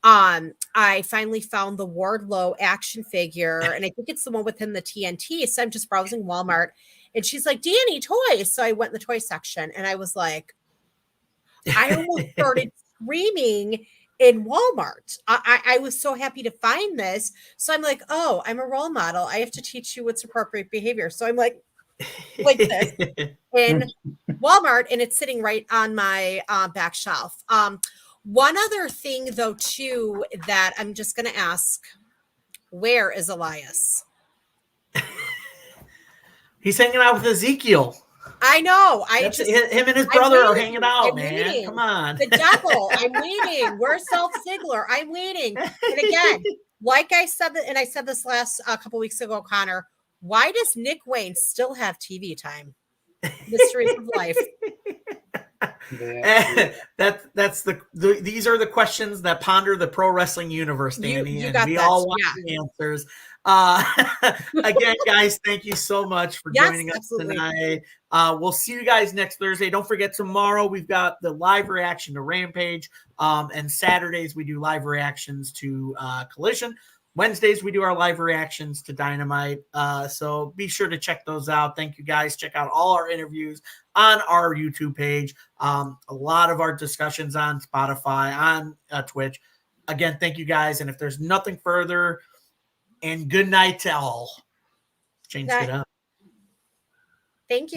I finally found the Wardlow action figure, and I think it's the one within the TNT. So I'm just browsing Walmart, and she's like, Danny, toys. So I went in the toy section, and I was like, I almost started screaming in Walmart. I was so happy to find this. So I'm like, oh, I'm a role model. I have to teach you what's appropriate behavior. So I'm like this in Walmart, and it's sitting right on my back shelf. One other thing, though, too, that I'm just going to ask, where is Elias? He's hanging out with Ezekiel. I know. Him and his brother are hanging out, man. Come on. The devil. I'm waiting. Where's Self Ziggler? I'm waiting. And again, like I said, and I said this last couple weeks ago, Connor, why does Nick Wayne still have TV time? Mysteries of life. These are the questions that ponder the pro wrestling universe, Danny, you and we all want the answers. Again, guys, thank you so much for joining us tonight. We'll see you guys next Thursday. Don't forget, tomorrow we've got the live reaction to Rampage, and Saturdays we do live reactions to Collision. Wednesdays, we do our live reactions to Dynamite. So be sure to check those out. Thank you, guys. Check out all our interviews on our YouTube page. A lot of our discussions on Spotify, on Twitch. Again, thank you, guys. And if there's nothing further, and good night to all. Change it up. Thank you.